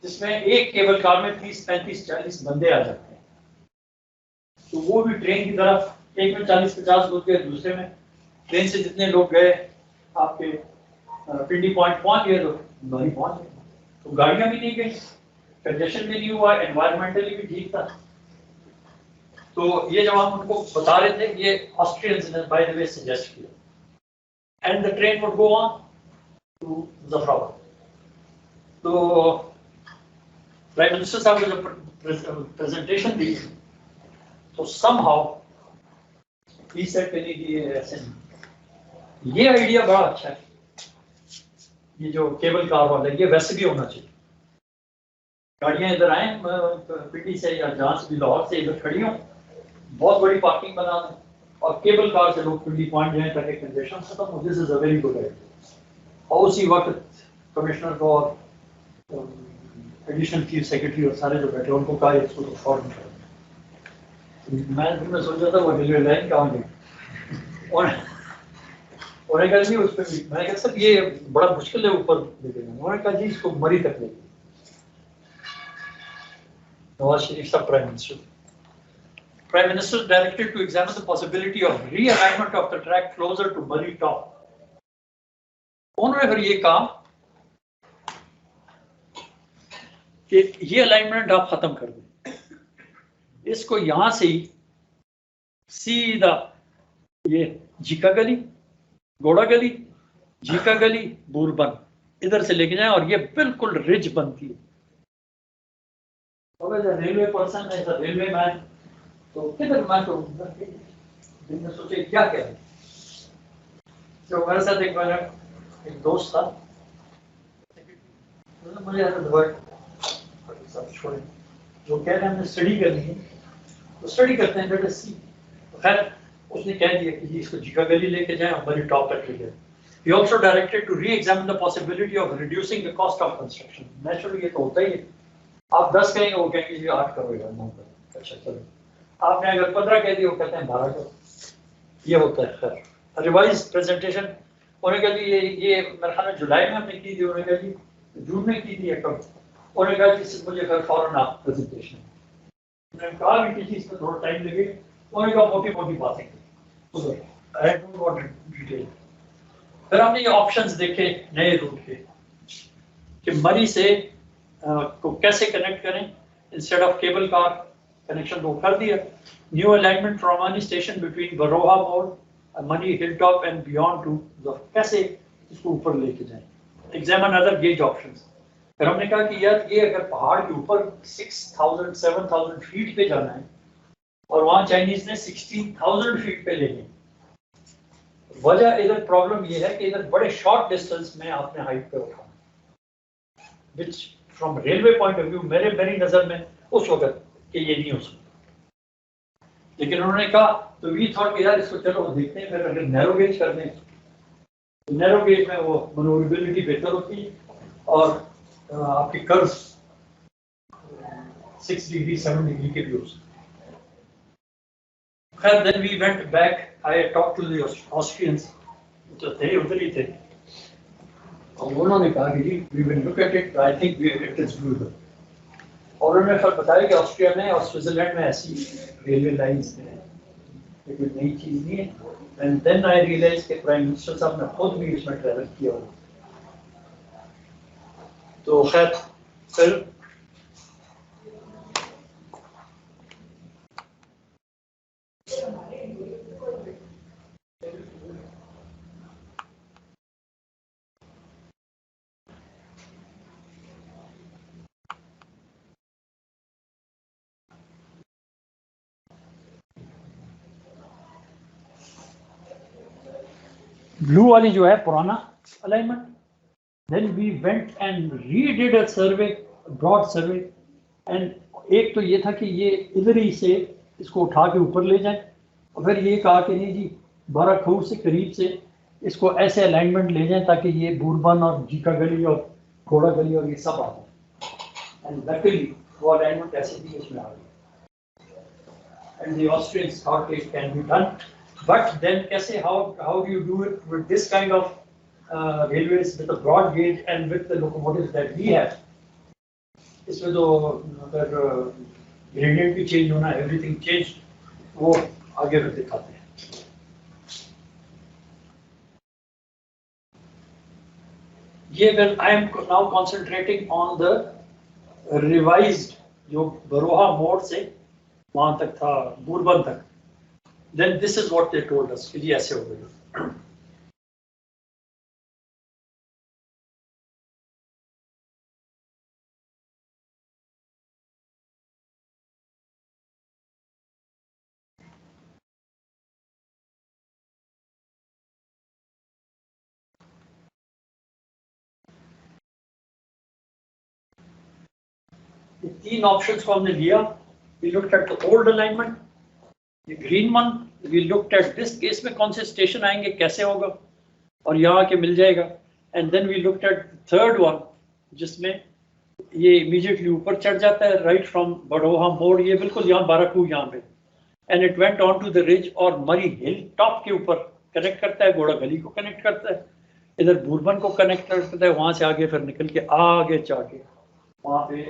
जिसमें एक केबल कार में 30-35-40 बंदे आ जाते हैं। तो वो भी ट्रेन की तरह, एक में 40-50 लोग गए, दूसरे में ट्रेन से जितने लोग गए आपके पिंडी पॉइंट पहुंच गए तो मरी पहुंच गए। तो गाड़ियां भी नहीं गई, कंजेशन भी नहीं हुआ, एनवायरमेंटली भी ठीक था। तो ये जब हम उनको बता रहे थे, ये ऑस्ट्रियंस ने बाय द वे सजेस्ट किया, and the train would go on to Muzaffarabad. तो प्राइम मिनिस्टर साहब ने जब प्रेजेंटेशन दी, तो somehow he said कि नहीं कि ये ऐसे नहीं, ये आइडिया बड़ा अच्छा है, ये जो केबल कार वाला है, ये वैसे भी होना चाहिए। गाड़ियां इधर आए पिंडी से या जहां से भी, लाहौर से इधर खड़ी हों, बहुत बड़ी पार्किंग बना दें और केबल कार से लोग पिंडी पहुंच जाएं ताकि कंजेशन खत्म हो। This is a very good idea. और उसी वक्त कमिश्नर को और एडिशनल चीफ सेक्रेटरी और सारे जो बैठे उनको कहा इसको तो फौरन करो। मैं सोचा था वो रेलवे लाइन कहाँ गई, और उन्होंने कहा जी उस पर भी, मैंने कहा सर ये बड़ा मुश्किल है ऊपर लेके जाना। उन्होंने कहा जी इसको मरी तक ले, नवाज शरीफ साहब prime minister, Prime Minister directed to examine the possibility of realignment of the track closer to Murray Top. उन्होंने फिर ये कहा कि ये अलाइनमेंट आप खत्म कर दें, इसको यहां से ही सीधा ये झीका गली, घोड़ा गली, झीका गली, बूरबन इधर से लेके जाएं और ये बिल्कुल रिज बनती है। रेलवे पर्सन है, रेलवे मैन, तो किधर मैं करूंगा, मैंने सोचे क्या क्या है। तो मेरे साथ एक दोस्त था, मुझे सब छोड़े, जो कह रहे हैं हमने स्टडी करनी है तो स्टडी करते हैं, लेट अस सी। खैर उसने कह दिया कि जी इसको झीका गली लेके जाएं और बड़ी टॉप तक ले जाएं। He also directed to re-examine the possibility of reducing the cost of construction. Naturally ये तो होता ही है, आप 10 कहेंगे वो कहेंगे जी 8 करो या 9 करो, अच्छा चलो। आपने अगर 15 कह दिया वो कहते हैं 12 करो, ये होता है। खैर रिवाइज प्रेजेंटेशन उन्होंने कहा जी ये मेरे ख्याल में जुलाई में हमने की थी, उन्होंने कहा जी जून में की थी या कब, उन्होंने कहा जी मुझे फिर फौरन आप प्रेजेंटेशन, उन्होंने कहा भी किसी इसमें थोड़ा टाइम लगे, उन्होंने कहा मोटी मोटी बातें उधर, आई डोंट वांट डिटेल। फिर हमने ये ऑप्शंस देखे नए रूट के कि मरी से को कैसे कनेक्ट करें, instead of cable car connection को कर दिया। न्यू अलाइनमेंट फ्रॉम मनी स्टेशन बिटवीन बरोहा मोड़, मनी hill top and beyond to, कैसे इसको ऊपर लेके जाएं। Examine other gauge options. फिर हमने कहा कि यार ये अगर पहाड़ के ऊपर 6000 7000 फीट पे जाना है और वहां चाइनीज ने 16000 फीट पे लेने, वजह इधर प्रॉब्लम ये है कि इधर बड़े शॉर्ट डिस्टेंस में आपने हाइट पे उठाना, which from railway point of view मेरी नजर में उस वक्त कि ये नहीं हो सकता। लेकिन उन्होंने कहा तो वी थॉट कि यार इसको चलो देखते हैं, फिर अगर नैरो गेज कर दें तो नैरो गेज में वो मनोरेबिलिटी बेहतर होती है और आपकी कर्व 6 डिग्री 7 डिग्री के भी हो सकते। खैर then we went back, I talk to the Austrians जो थे उधर ही थे, और उन्होंने कहा कि जी we will look at it, I think it is doable. और उन्होंने फिर बताया कि ऑस्ट्रिया में और स्विट्जरलैंड में ऐसी रेलवे लाइंस हैं, ये कोई नई चीज नहीं है। एंड देन आई रियलाइज कि प्राइम मिनिस्टर साहब ने खुद भी इसमें ट्रैवल किया हो। तो खैर फिर ब्लू वाली जो है पुराना alignment, then we went and redid a survey, broad survey, and एक तो ये था कि ये इधर ही से इसको उठा के ऊपर ले जाएं, और फिर ये कहा कि नहीं जी बाराखूर से करीब से इसको ऐसे अलाइनमेंट ले जाएं ताकि ये बूरबन और जीका गली और घोड़ा गली और ये सब आ जाए। एंड लकीली वो अलाइनमेंट ऐसे भी इसमें आ गई, and the Austrians thought it can be done. But then कैसे how do you do it with this kind of railways with the broad gauge and with the locomotives that we have? इसमें तो अगर gradient भी change होना, everything change, वो आगे फिर दिखाते हैं। ये फिर I am now concentrating on the revised जो बरोहा मोड़ से वहां तक था बूरबन तक। Then this is what they told us कि जी ऐसे हो गई। ये तीन ऑप्शंस को हमने लिया. We looked at the old alignment, the green one. We looked at this case में कौन से स्टेशन आएंगे, कैसे होगा, और यहाँ आके मिल जाएगा. And then we looked at the third one, जिसमें ये immediately ऊपर चढ़ जाता है, right from बड़ोहा मोड़, ये बिल्कुल यहाँ बाराकू यहाँ पे, and it went on to the ridge और मरी हिल टॉप के ऊपर कनेक्ट करता है, घोड़ा गली को कनेक्ट करता है, इधर बुरबन को कनेक्ट करता है, वहां से आगे फिर निकल के आगे जाके वहां पे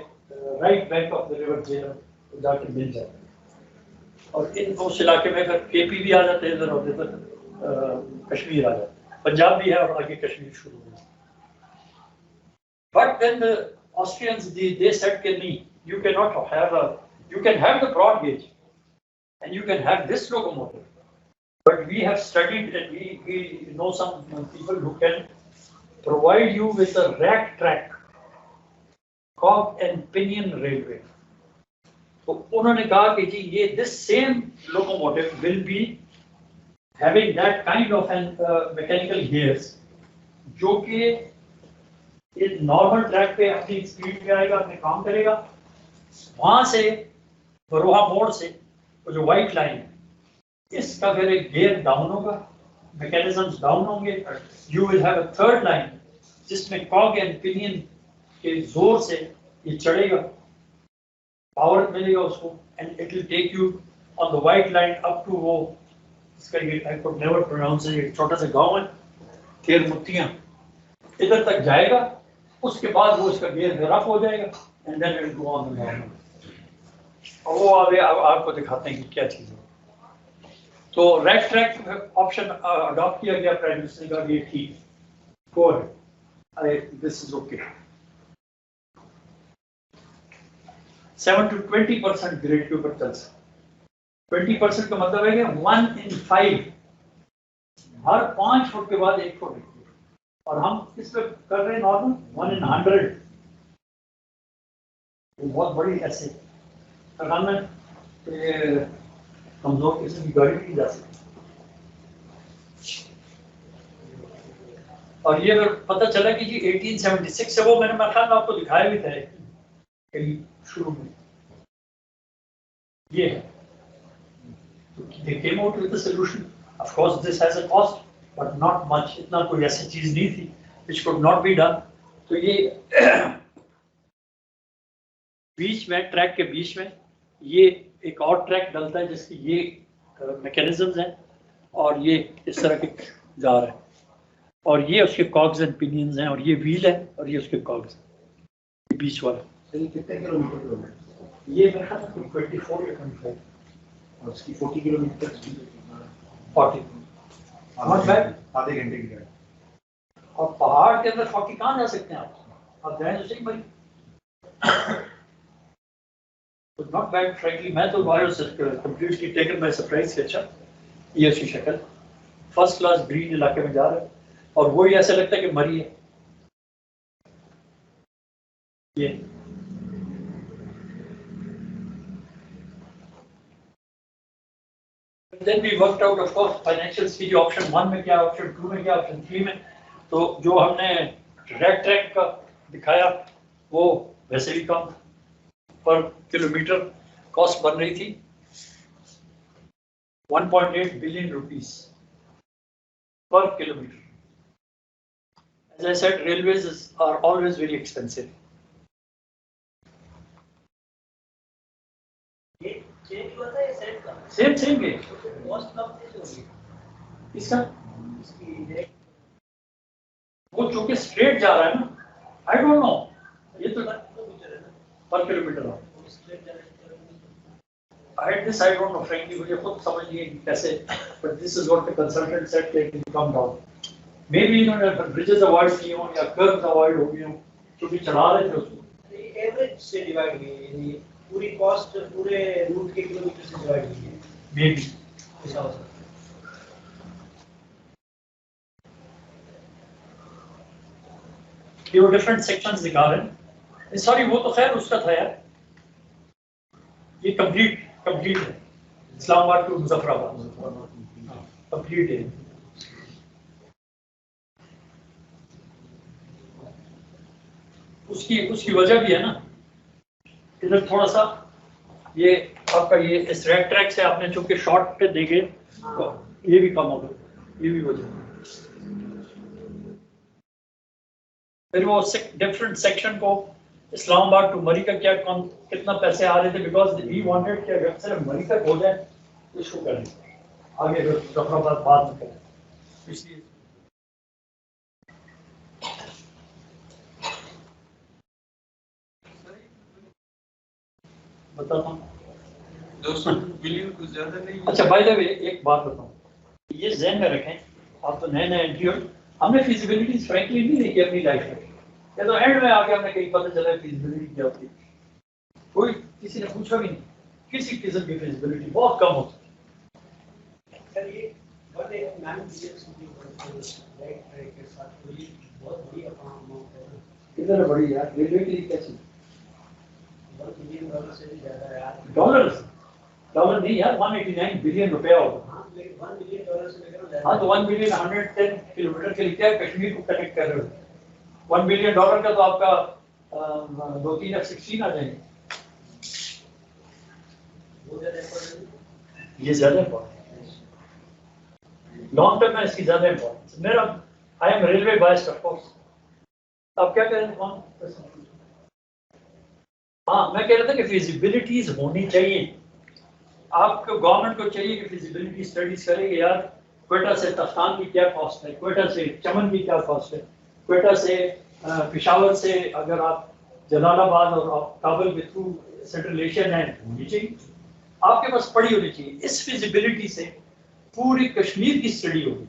right bank of the river Jhelum जाके मिल जाता है. और इन उस इलाके में फिर केपी भी आ जाते हैं इधर, और इधर कश्मीर आ जाता है, पंजाब भी है और आगे कश्मीर शुरू हो जाता है. But then the Austrians they said कि नहीं, you cannot have you can have the broad gauge and you can have this locomotive, but we have studied and we know some people who can provide you with a rack track cog and pinion railway. तो उन्होंने कहा कि जी ये this same locomotive will be having that kind of an mechanical gears, जो कि इस normal track पे अपनी स्पीड पे आएगा, अपने काम करेगा. वहां से बरोहा मोड़ से वो जो व्हाइट लाइन है, इसका फिर एक गियर डाउन होगा, मैकेनिज्म्स डाउन होंगे. You will have a third line जिसमें कॉग एंड पिनियन के जोर से ये चढ़ेगा, पावर मिलेगा उसको, and it will take you on the white line up to वो इसका ये I could never pronounce it, छोटा सा गांव है तेर मुत्तियां, इधर तक जाएगा. उसके बाद वो इसका गियर फिर अप हो जाएगा and then it will go on the normal. और वो आगे आपको दिखाते हैं कि क्या चीज़ है. तो रैक ट्रैक ऑप्शन अडॉप्ट किया गया, प्राइम मिनिस्टर ने कहा ये ठीक है, गो अहेड, अरे this is okay. 7 to 20% grade के ऊपर चल सकता. 20% का मतलब है कि 1 in 5, हर 5 फुट के बाद 1 फुट, और हम इस पे कर रहे हैं नॉर्मल 1 in 100. बहुत बड़ी ऐसे में कमजोर किसी की गाड़ी नहीं जा सकती. और ये अगर पता चला कि जी 1876 से, वो मैंने मेरे ख्याल में आपको दिखाया भी था कहीं शुरू में, ये है. They came out with a solution. Of course, this has a cost, but not much. इतना कोई ऐसी चीज नहीं थी which could not be done. तो ये बीच में, ट्रैक के बीच में ये एक और ट्रैक डलता है जिसकी ये मैकेनिज्म्स हैं, और ये इस तरह के जा रहे हैं, और ये उसके कॉग्स एंड पिनियंस हैं, और ये व्हील है, और ये उसके कॉग्स, ये बीच वाला. कितने किलोमीटर? ये मेरे ख्याल में 24 या 25, और उसकी 40 किलोमीटर 40 नॉट बैड, आधे घंटे की गाड़ी. और पहाड़ के अंदर 40 कहाँ जा सकते हैं आप जाएं तो सही भाई. तो नॉट बैड फ्रैंकली. मैं तो कंप्लीटली टेकन बाय सरप्राइज कि अच्छा ये उसकी शक्ल फर्स्ट क्लास ग्रीन इलाके में जा रहा है, और वो ही ऐसा लगता है कि मरी है ये. Then we worked out, of course, financials की जो option 1 में क्या, option 2 में क्या, option 3 में. तो जो हमने रैक ट्रैक का दिखाया वो वैसे भी कम पर किलोमीटर कॉस्ट बन रही थी 1.8 billion rupees per kilometer. As I said, railways are always very expensive. Same है इसका. वो चूंकि स्ट्रेट जा रहा है ना, आई डोंट नो, ये तो पर kilometre this I don't know frankly, मुझे खुद समझ नहीं है कैसे, but this is what the consultant said कि it come down. Maybe इन्होंने ब्रिजेस अवॉइड किए हों या कर्व्स अवॉइड हो गए हों, क्योंकि चला रहे थे उसको. एवरेज से डिवाइड हुई है, पूरी कॉस्ट पूरे रूट के किलोमीटर से डिवाइड हुई है. मे बी ऐसा हो सकता है. ये वो डिफरेंट सेक्शंस दिखा रहे हैं. सॉरी, वो तो खैर उसका था यार, ये कंप्लीट है, इस्लामाबाद टू मुजफ्फराबाद कंप्लीट है. उसकी वजह भी है ना, इधर थोड़ा सा ये आपका ये इस रेड ट्रैक से आपने चूंकि शॉर्ट पे देंगे तो ये भी कम होगा, ये भी हो जाएगा। फिर वो डिफरेंट सेक्शन को इस्लामाबाद टू मरी का क्या कौन कितना पैसे आ रहे थे, बिकॉज वी वांटेड कि अगर सिर्फ मरी तक हो जाए तो इसको करें, आगे जफराबाद बाद में करें, इसलिए बताता हूँ। 200 बिलियन कुछ ज्यादा नहीं है। अच्छा बाय द वे एक बात बताऊँ, ये ज़हन में रखें, आप तो नए नए एंट्री हो, हमने फिजिबिलिटी फ्रैंकली नहीं देखी अपनी लाइफ में, या तो एंड में आके हमने कहीं पता चला फिजिबिलिटी क्या होती है, कोई किसी ने पूछा भी नहीं, किसी किस्म की फिजिबिलिटी बहुत कम होती है। सर ये बड़े मैम राइट ट्रैक के साथ तो ये बहुत बड़ी अमाउंट है ना, किधर बड़ी यार, रेलवे के लिए क्या चीज, $1 बिलियन से भी ज्यादा है यार। डॉलर नहीं यार, 189 बिलियन रुपया होगा। हाँ लेकिन $1 बिलियन से लेकर हाँ तो 1 बिलियन 110 किलोमीटर के लिए क्या कश्मीर को कनेक्ट कर रहे हो, $1 बिलियन का तो आपका 2-3 F-16 आ जाएंगे, वो ज्यादा इम्पोर्टेंट ये ज्यादा इम्पोर्टेंट लॉन्ग टर्म में इसकी ज्यादा इम्पोर्टेंस। मेरा I am railway biased of course. आप क्या कह रहे हैं कौन? हाँ मैं कह रहा था कि फिजिबिलिटीज होनी चाहिए, आपको गवर्नमेंट को चाहिए कि फिजिबिलिटी स्टडीज करे कि यार क्वेटा से तख्तान की क्या कॉस्ट है, क्वेटा से चमन की क्या कॉस्ट है, क्वेटा से पेशावर से अगर आप जलालाबाद और काबुल के थ्रू सेंट्रल एशिया है होनी चाहिए, आपके पास पड़ी होनी चाहिए। इस फिजिबिलिटी से पूरी कश्मीर की स्टडी होगी,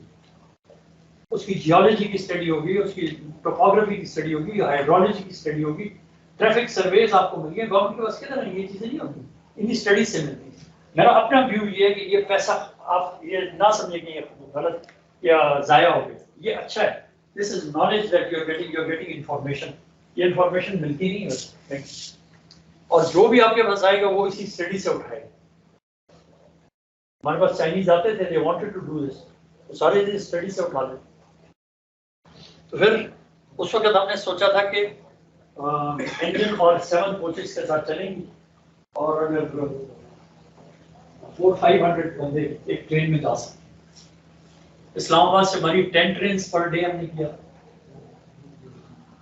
उसकी जियोलॉजी की स्टडी होगी, उसकी टोपोग्राफी की स्टडी होगी, हाइड्रोलॉजी की स्टडी होगी, ट्रैफिक सर्वेज आपको मिलेंगे। गवर्नमेंट के पास किधर है, ये चीजें नहीं होती, इन्हीं स्टडी से मिलती है। मेरा अपना व्यू ये है कि ये पैसा आप ये ना समझे कि ये गलत या जाया हो गया, ये अच्छा है। This is knowledge that you are getting information, ये इंफॉर्मेशन मिलती नहीं है, और जो भी आपके पास आएगा वो इसी स्टडी से उठाएगा। हमारे पास चाइनीज आते थे, they wanted to do this, तो सारे इस स्टडी से उठा लेते। तो फिर उस वक्त हमने सोचा था कि इंजन और 7 कोचेस के साथ चलेंगी, और अगर 400-500 बंदे एक ट्रेन में जा सकते। इस्लामाबाद से हमारी 10 ट्रेन पर डे हमने किया,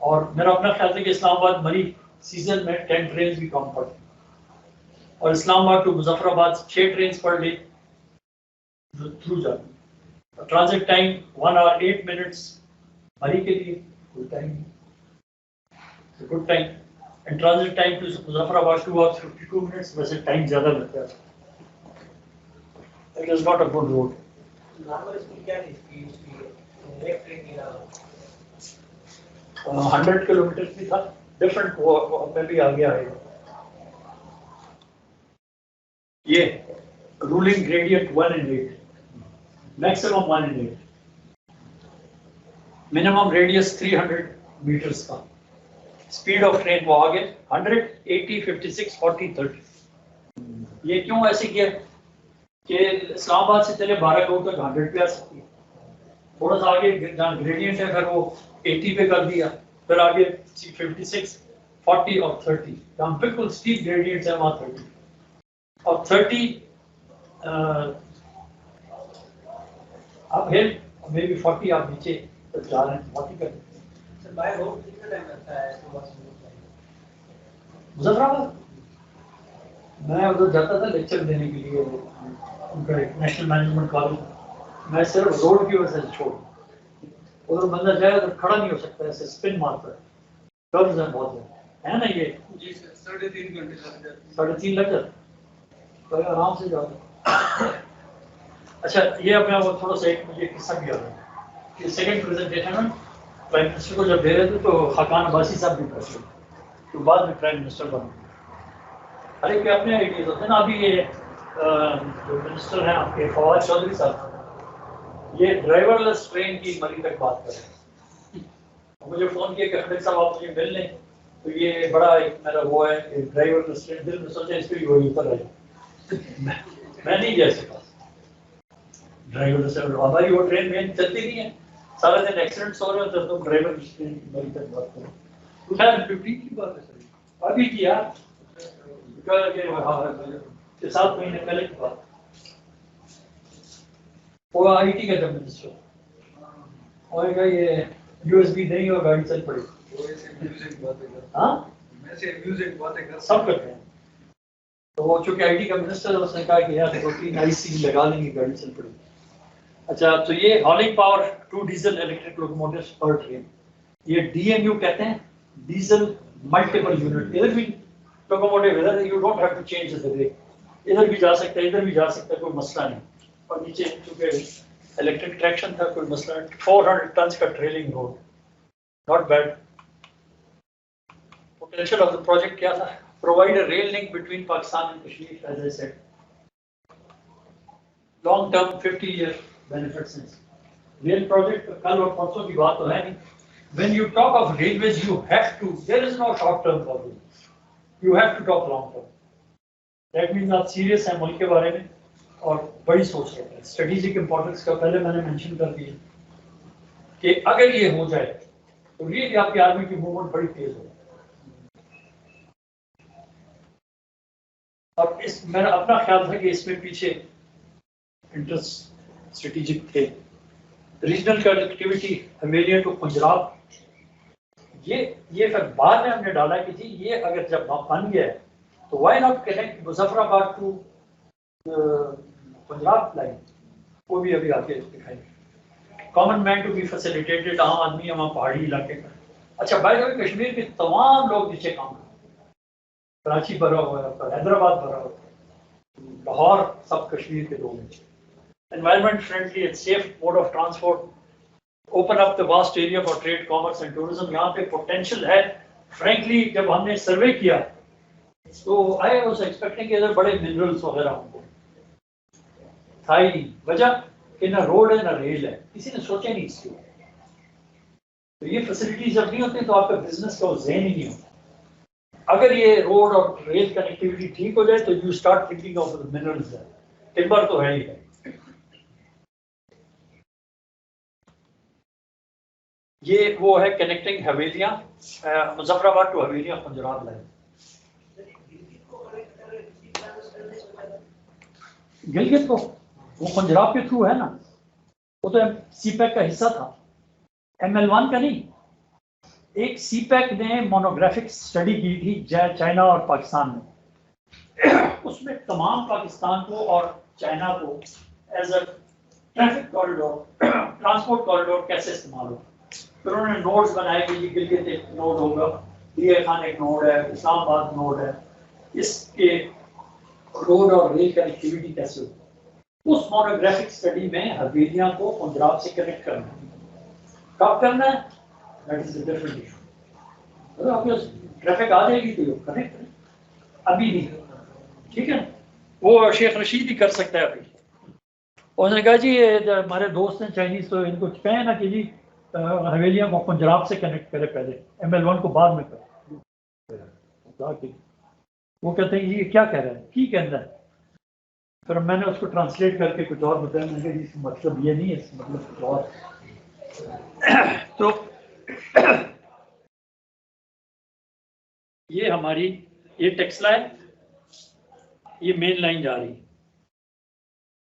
और मेरा अपना ख्याल है कि इस्लामाबाद मरी सीजन में 10 ट्रेन भी कम पड़ती, और Islamabad to Muzaffarabad 6 train per day through जाती। Transit time 1 hour 8 minutes Murree के लिए good time, good time. And transit time to Muzaffarabad 2 hours 52 minutes, वैसे टाइम ज्यादा लगता है। It is not a good road. Normal speed क्या थी इसकी एक ट्रेन की अलावा? 100 किलोमीटर की था, डिफरेंट वो में भी आ गया है। ये ruling gradient 1 and 8, maximum 1 and 8, minimum radius 300 metres का। स्पीड ऑफ ट्रेन वो आगे 100, 80, 56, 40, 30। ये क्यों ऐसे किया कि इस्लामाबाद से चले 12 करोड़ तक 100 पे आ सकती है, थोड़ा सा आगे जहाँ ग्रेडियंट है फिर वो 80 पे कर दिया, फिर आगे 56, 40 और 30, जहाँ बिल्कुल स्टीप ग्रेडियंट है वहाँ 30 और 30 आप हिल मे बी 40 आप नीचे तक जा रहे हैं, 40 कर सर बाय रोड कितना टाइम लगता है इसको बस मुजफ्फराबाद। मैं उधर जाता था लेक्चर देने के लिए, उनका नेशनल मैनेजमेंट कॉलेज, मैं सिर्फ रोड की वजह से छोड़, उधर बंदा जाए उधर खड़ा नहीं हो सकता, ऐसे स्पिन मारता है, कर्व्स हैं बहुत है ना। ये जी सर 3.5 घंटे लग जाते हैं। 3.5 लग जाते, तो आराम से जाओ। अच्छा ये अपना वो थोड़ा सा एक मुझे किस्सा भी याद है कि सेकंड प्रेजेंटेशन में प्राइम मिनिस्टर को जब दे रहे थे तो खाकान अब्बासी साहब भी कर रहे, तो बाद में प्राइम मिनिस्टर बने। हर एक के अपने आइडियाज होते हैं ना। अभी ये जो मिनिस्टर हैं आपके फवाद चौधरी साहब, ये ड्राइवरलेस ट्रेन की मरी तक बात कर रहे हैं। मुझे फ़ोन किया कि खड़े साहब आप मुझे मिल लें, तो ये बड़ा एक मेरा वो है कि ड्राइवरलेस ट्रेन, दिल में सोचा इस पर वही उतर रहे मैं नहीं जा सका। ड्राइवरलेस हमारी वो ट्रेन मेन चलती नहीं है, सारा दिन एक्सीडेंट्स हो रहे हैं, तो तुम ड्राइवरलेस ट्रेन की मरी तक बात करो। 2015 की बात है सर, अभी की यार के 7 महीने पहले की बात, वो IT का जब मिनिस्टर और ये USB नहीं हो गाड़ी चल पड़ी। हाँ सब करते हैं। तो वो चूंकि IT का मिनिस्टर है, उसने कहा कि यार 2-3 IC लगा लेंगे, गाड़ी चल पड़ी। अच्छा, तो ये हॉलिंग पावर 2 डीजल इलेक्ट्रिक लोकोमोटिव्स पर ट्रेन, ये DMU कहते हैं, डीजल मल्टीपल यूनिट। इधर भी लोकोमोटिव, इधर you don't have to change the way, इधर भी जा सकता है, इधर भी जा सकता है, कोई मसला नहीं। और नीचे चूंकि इलेक्ट्रिक ट्रैक्शन था, कोई मसला नहीं। 400 टन का trailing road, not bad. Potential of the project क्या था? Provide a rail link between Pakistan and Kashmir, as I said, long term 50 year benefits. Rail project कल और परसों की बात तो है नहीं। When you talk of railways, you have to, there is no short term problem. You have to talk long term. That means आप serious हैं मुल्क के बारे में और बड़ी सोच रहे हैं। स्ट्रेटेजिक इंपॉर्टेंस का पहले मैंने मेंशन कर दिया कि अगर ये हो जाए तो रियली आपकी आर्मी की मूवमेंट बड़ी तेज हो। और इस मेरा अपना ख्याल था कि इसमें पीछे इंटरेस्ट स्ट्रेटेजिक थे। रीजनल कनेक्टिविटी हवेलियां टू पंजाब, ये फिर बाद में हमने डाला कि जी ये अगर जब बन गया है तो why not connect Muzaffarabad to Punjab line, वो भी अभी आगे दिखाएंगे। Common man to be facilitated, आम आदमी है वहाँ पहाड़ी इलाके का। अच्छा, बाय द वे कश्मीर के तमाम लोग नीचे काम करते हैं, कराची भरा हुआ है, हैदराबाद भरा हुआ है, लाहौर, सब कश्मीर के लोग हैं। Environment friendly and safe mode of transport, open up the vast area for trade, commerce and tourism. यहाँ पे potential है। Frankly, जब हमने सर्वे किया तो I was expecting कि इधर बड़े minerals वगैरह होंगे, था ही नहीं। वजह कि ना रोड है ना रेल है, किसी ने सोचा नहीं इसके। तो ये फैसिलिटीज जब नहीं होती तो आपका बिजनेस का ज़हन ही नहीं होता। अगर ये रोड और रेल कनेक्टिविटी ठीक हो जाए तो you start thinking of the minerals है, टिम्बर तो है ही है। ये वो है connecting Havelian, Muzaffarabad to Havelian Punjab line. Gilgit को वो पंजाब के थ्रू है ना, वो तो CPEC का हिस्सा था, ML1 का नहीं। एक CPEC ने मोनोग्राफिक स्टडी की थी चाइना और पाकिस्तान में, उसमें तमाम पाकिस्तान को और चाइना को as a traffic corridor, transport corridor कैसे इस्तेमाल हो। फिर उन्होंने नोड्स बनाए कि गिलगित एक नोड होगा, DA खान एक नोड है, इस्लामाबाद नोड है, इसके रोड और रेल कनेक्टिविटी कैसे हो। उस मोनोग्राफिक स्टडी में हवेलियां को पंजाब से कनेक्ट करना है। कब करना है, that is a different issue. आपके ट्रैफिक आ जाएगी तो कनेक्ट करें, अभी नहीं, ठीक है। वो शेख रशीद ही कर सकता है अभी। उसने कहा जी ये हमारे दोस्त हैं चाइनीज, तो इनको कहें ना कि जी हवेलियां को पंजाब से कनेक्ट करे, पहले ML1 को बाद में करे। वो कहते हैं ये क्या कह रहा है, की कहना है। फिर मैंने उसको ट्रांसलेट करके कुछ और बताया, मैंने कहा इसका मतलब ये नहीं है, इसका मतलब कुछ और। तो ये हमारी ये टेक्सला है, ये मेन लाइन जा रही है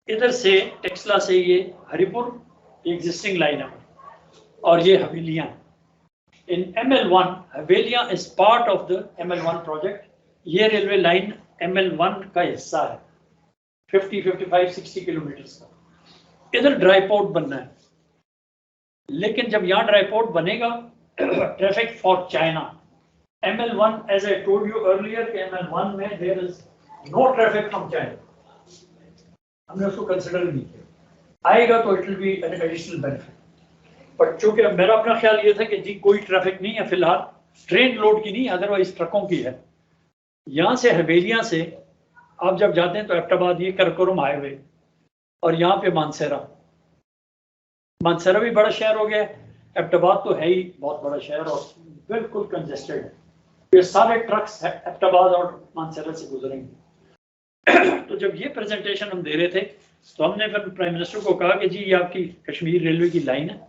इधर से, टेक्सला से ये हरिपुर एग्जिस्टिंग लाइन है, और ये Havelian. In ML1 Havelian is part of the ML1 project. ये रेलवे लाइन ML1 का हिस्सा है, 50, 55, 60 किलोमीटर का। इधर ड्राई पोर्ट बनना है, लेकिन जब यहाँ ड्राई पोर्ट बनेगा traffic for China. ML1 as I told you earlier कि ML1 में there is no traffic from China, हमने उसको कंसिडर नहीं किया। आएगा तो it will be an additional benefit. पर चूंकि मेरा अपना ख्याल ये था कि जी कोई ट्रैफिक नहीं है फिलहाल, ट्रेन लोड की नहीं, अदरवाइज ट्रकों की है। यहाँ से हवेलियां से आप जब जाते हैं तो एबटाबाद, ये करकोरम हाईवे, और यहाँ पे मानसेरा भी बड़ा शहर हो गया है, एबटाबाद तो है ही बहुत बड़ा शहर और बिल्कुल कंजेस्टेड है। ये सारे ट्रक्स एबटाबाद और मानसेरा से गुजरेंगे। तो जब ये प्रेजेंटेशन हम दे रहे थे तो हमने फिर प्राइम मिनिस्टर को कहा कि जी ये आपकी कश्मीर रेलवे की लाइन है,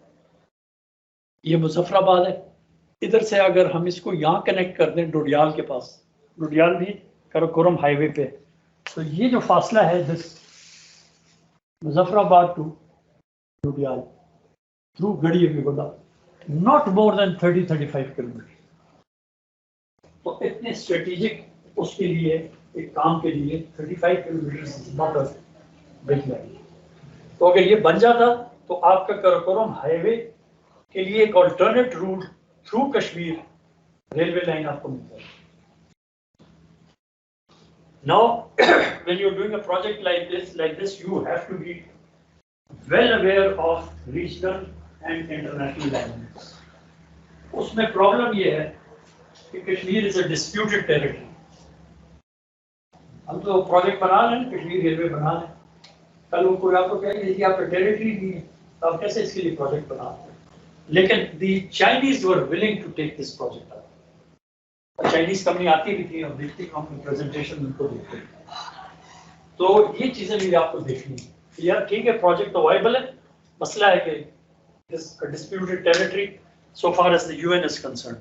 ये मुजफ्फराबाद है, इधर से अगर हम इसको यहाँ कनेक्ट कर दें डोडियाल के पास, डोडियाल भी कराकोरम हाईवे पे। तो ये जो फासला है this Muzaffarabad to Dodial through Garhi Amigola, not more than 30-35 kilometre. तो इतने स्ट्रेटेजिक उसके लिए एक काम के लिए 35 kilometre not a big line. तो अगर ये बन जाता तो आपका कराकोरम हाईवे के लिए एक alternate route through Kashmir railway line आपको मिल जाएगी। Now, when you're doing a project like this, you have to be well aware of regional and international dynamics. उसमें प्रॉब्लम ये है कि Kashmir is a disputed territory. हम तो प्रोजेक्ट बना रहे हैं, कश्मीर रेलवे बना रहे हैं, कल वो कोई आपको कहेंगे कि आपका टेरिटरी नहीं है, तो आप कैसे इसके लिए प्रोजेक्ट बनाते हैं? लेकिन the Chinese were willing to take this project. Chinese company आती भी थी और देखती हम प्रेजेंटेशन उनको देखते हैं। तो ये चीजें भी आपको देखनी है। यार ठीक है, प्रोजेक्ट तो वाइबल है, मसला है कि disputed territory so far as the UN is concerned.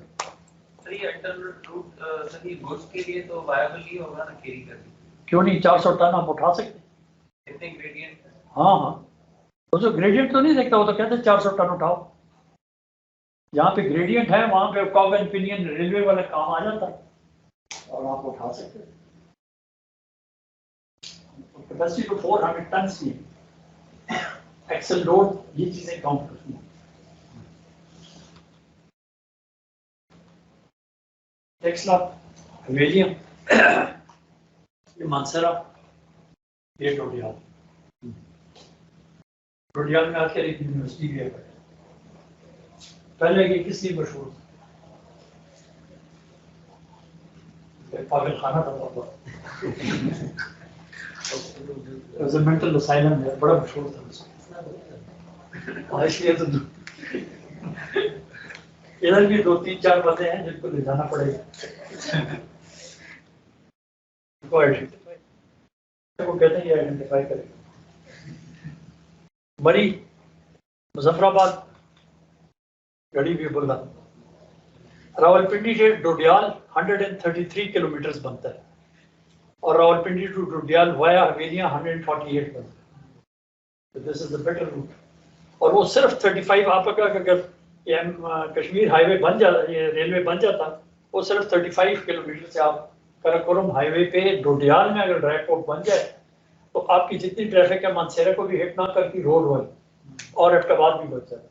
Sir ये अल्टरनेट रूट सही गुड्स के लिए तो वायबल ही होगा ना कैरी करने? क्यों नहीं? 400 टन आप उठा सकते? इतने ग्रेडियंट? हाँ हाँ, वो जो ग्रेडियंट तो नहीं देखता, वो तो कहते हैं 400 टन उठाओ। जहाँ पे ग्रेडियंट है वहां पे कॉग एंड पिनियन रेलवे वाला काम आ जाता है और आप उठा सकते हैं। कैपेसिटी तो 400 टन की एक्सेल लोड, ये चीजें काउंट करती हैं। नेक्स्ट हवेलियां, ये मानसरा, ये डोडियाल। डोडियाल में आखिर एक यूनिवर्सिटी भी है। पहले ये किस लिए मशहूर था? पागल खाना था वहाँ पर, मेंटल असाइलम है, बड़ा मशहूर था उसको। इसलिए तो इधर भी 2-3-4 बंदे हैं जिनको ले जाना पड़ेगा। वो कहते हैं ये आइडेंटिफाई करेगा। बड़ी मुजफ्फराबाद गढ़ी भी बोला। रावलपिंडी से डोडियाल 133 किलोमीटर बनता है और रावलपिंडी टू डोडियाल वाया हवेलियां 148 बनता है। तो this is the better route. और वो सिर्फ 35 आपका अगर कश्मीर हाईवे बन जाता, ये रेलवे बन जाता, वो सिर्फ 35 किलोमीटर से आप कराकोरम हाईवे पे डोडियाल में अगर ड्राइव पोर्ट बन जाए तो आपकी जितनी ट्रैफिक है मानसेरा को भी हिट ना करती रोड वाली, और एबटाबाद भी बच जाता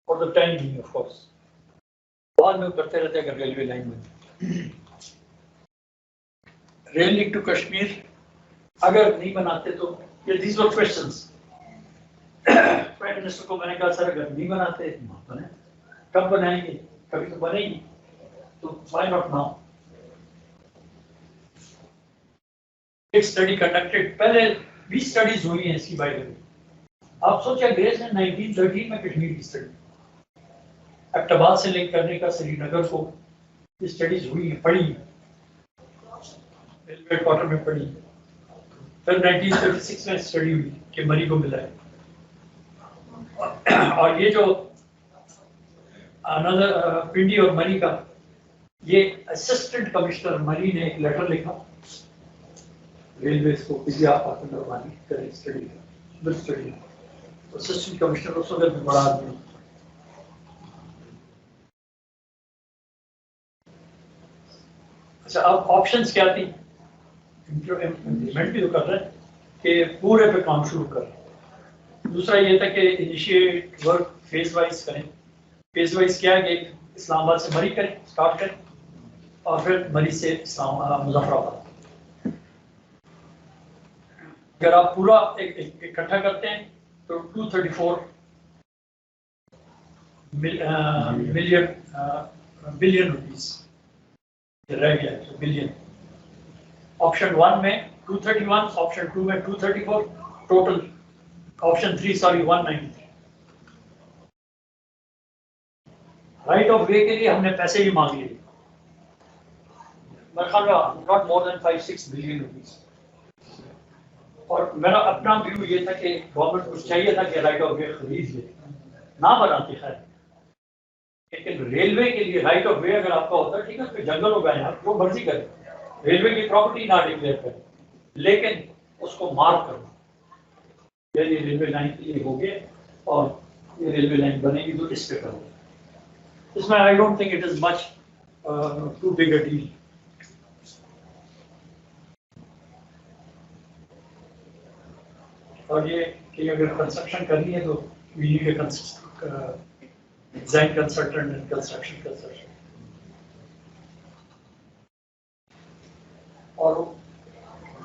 और द टाइम नहीं ऑफ कोर्स। बाद में करते रहते अगर रेलवे लाइन में। रेल लिंक टू कश्मीर अगर नहीं बनाते तो ये these were questions. Prime minister को मैंने कहा सर अगर नहीं बनाते बने, कब बनाएंगे? कभी तो बनेगी, तो व्हाई नॉट नाउ? एक स्टडी कंडक्टेड, पहले 20 स्टडीज हुई हैं इसकी बाय द वे। आप सोचिए अंग्रेज ने 1913 में कश्मीर की स्टडी एबटाबाद से लिंक करने का श्रीनगर को स्टडीज हुई है, पढ़ी, रेलवे क्वार्टर में पढ़ी। फिर 1936 में स्टडी हुई कि मरी को मिला है। और ये जो अनदर पिंडी और मरी का, ये असिस्टेंट कमिश्नर मरी ने एक लेटर लिखा रेलवे को कि आप आकर करवानी करें स्टडी, स्टडी। असिस्टेंट कमिश्नर उस वक्त भी बड़ा आदमी। अच्छा, अब ऑप्शंस क्या थी? इम्प्लीमेंट भी तो कर रहे हैं कि पूरे पे काम शुरू कर रहे हैं। दूसरा ये था कि इनिशिएट वर्क फेज वाइज करें। फेज वाइज क्या है कि इस्लामाबाद से मरी करें, स्टार्ट करें, और फिर मरी से मुजफ्फराबाद। अगर आप पूरा इकट्ठा करते हैं तो 234 बिलियन रुपीस रह गया, बिलियन। ऑप्शन 1 में 231, ऑप्शन 2 में 234, total option 3 sorry 193। Right of वे के लिए हमने पैसे भी मांग लिए, मेरे ख्याल में not more then 5-6 billion rupees. और मेरा अपना व्यू ये था कि गवर्नमेंट को चाहिए था कि राइट ऑफ वे खरीद ले, ना बनाती खैर, लेकिन रेलवे के लिए राइट ऑफ वे अगर आपका होता है ठीक है, तो जंगल हो गए आप जो मर्जी करें, रेलवे की प्रॉपर्टी ना डिक्लेयर करें, लेकिन उसको मार्क करो, ये रेलवे लाइन ये हो गया और ये रेलवे लाइन बनेगी तो इस पे करो। इसमें I don't think it is much too big a deal. और ये कि अगर कंस्ट्रक्शन करनी है तो we need a design consultant and construction consultant. और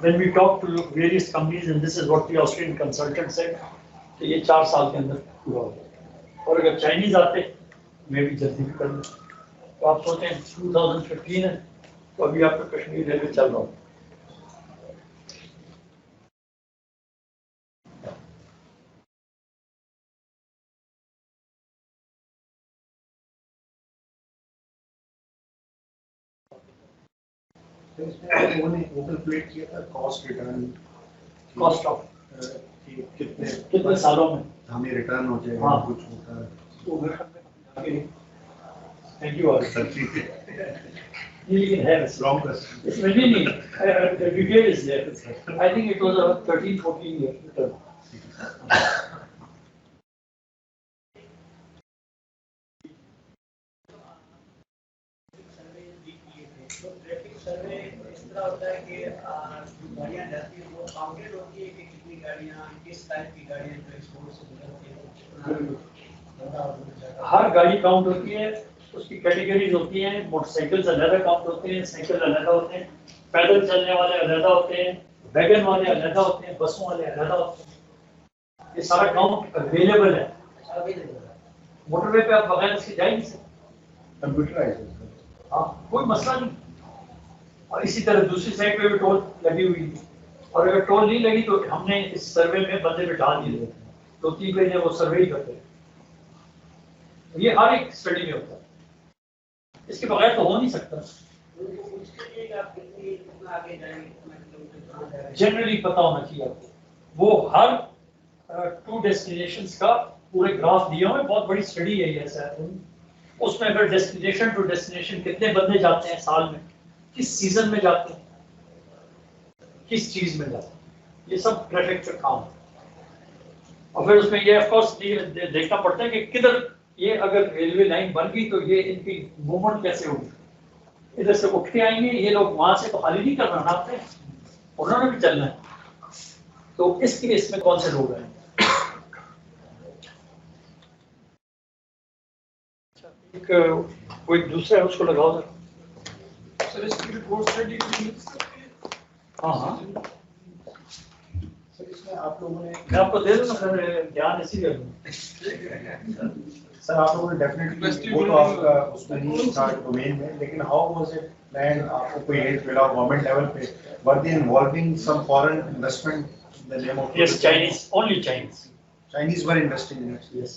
when we talk to various companies and this is what the Austrian consultant said कि ये 4 साल के अंदर पूरा हो जाए। और अगर चाइनीज आते मैं भी जल्दी भी कर लूँ। तो आप सोचें 2015 है तो अभी आपका कश्मीर रेलवे चल रहा हो। तो इसमें आप लोगों ने कैलकुलेट किया था कॉस्ट रिटर्न, कॉस्ट ऑफ कितने सालों में हमें रिटर्न हो जाएगा, हाँ। कुछ होता है तो थैंक यू और सर ठीक है लेकिन है लॉन्ग क्वेश्चन इसमें नहीं the detail is there. I think it was a 13-14 year return. Traffic सर्वे इस तरह होता है कि जो गाड़ियाँ जाती हैं वो काउंटेड होती है कि कितनी गाड़ियाँ किस टाइप की गाड़ियाँ जो एक्सपोर्ट से गुजरती है। हर गाड़ी काउंट होती है, उसकी कैटेगरीज होती हैं। मोटरसाइकिल्स अलग काउंट होते हैं, साइकिल अलग होते हैं, पैदल चलने वाले अलग होते हैं, वैगन वाले अलग होते हैं, बसों वाले अलग होते हैं। ये सारा काउंट अवेलेबल है। मोटरवे पे आप बगैर इसके जा ही नहीं सकते। कंप्यूटराइज हाँ, कोई मसला नहीं। और इसी तरह दूसरी साइड पे भी टोल लगी हुई है, और अगर टोल नहीं लगी तो हमने इस सर्वे में बंदे बिठा दिए, 2-3 महीने वो सर्वे ही करते हैं। ये हर एक स्टडी में होता है, इसके बगैर तो हो नहीं सकता। जनरली पता होना चाहिए आपको। वो हर 2 डेस्टिनेशंस का पूरे ग्राफ दिया हुआ है, बहुत बड़ी स्टडी है ये ऐसा है। उसमें अगर डेस्टिनेशन टू डेस्टिनेशन कितने बंदे जाते हैं साल में, किस सीजन में जाते हैं, किस चीज में जाते हैं, ये सब ट्रैफिक का काम है। और फिर उसमें ये ऑफ कोर्स देखना पड़ता है कि किधर ये अगर रेलवे लाइन बन गई तो ये इनकी मूवमेंट कैसे होगी। इधर से उठ के आएंगे ये लोग, वहां से तो खाली नहीं करना ना आपने, उन्होंने भी चलना है। तो इस केस में कौन से लोग हैं? कोई दूसरा है उसको लगाओ सर। सर इसकी रिपोर्ट स्टडी मिल सकती है? हाँ हाँ, सर इसमें आप लोगों ने मैं आपको दे दूंगा सर, ज्ञान इसी दे दूंगा। सर आप लोगों ने डेफिनेटली वो तो आपका उसमें नहीं था डोमेन में, लेकिन हाउ वाज इट प्लान? आपको कोई हेल्प मिला गवर्नमेंट लेवल पे? Were they involving some foreign investment in the name of Yes, Chinese, only Chinese. Chinese were investing in it? Yes.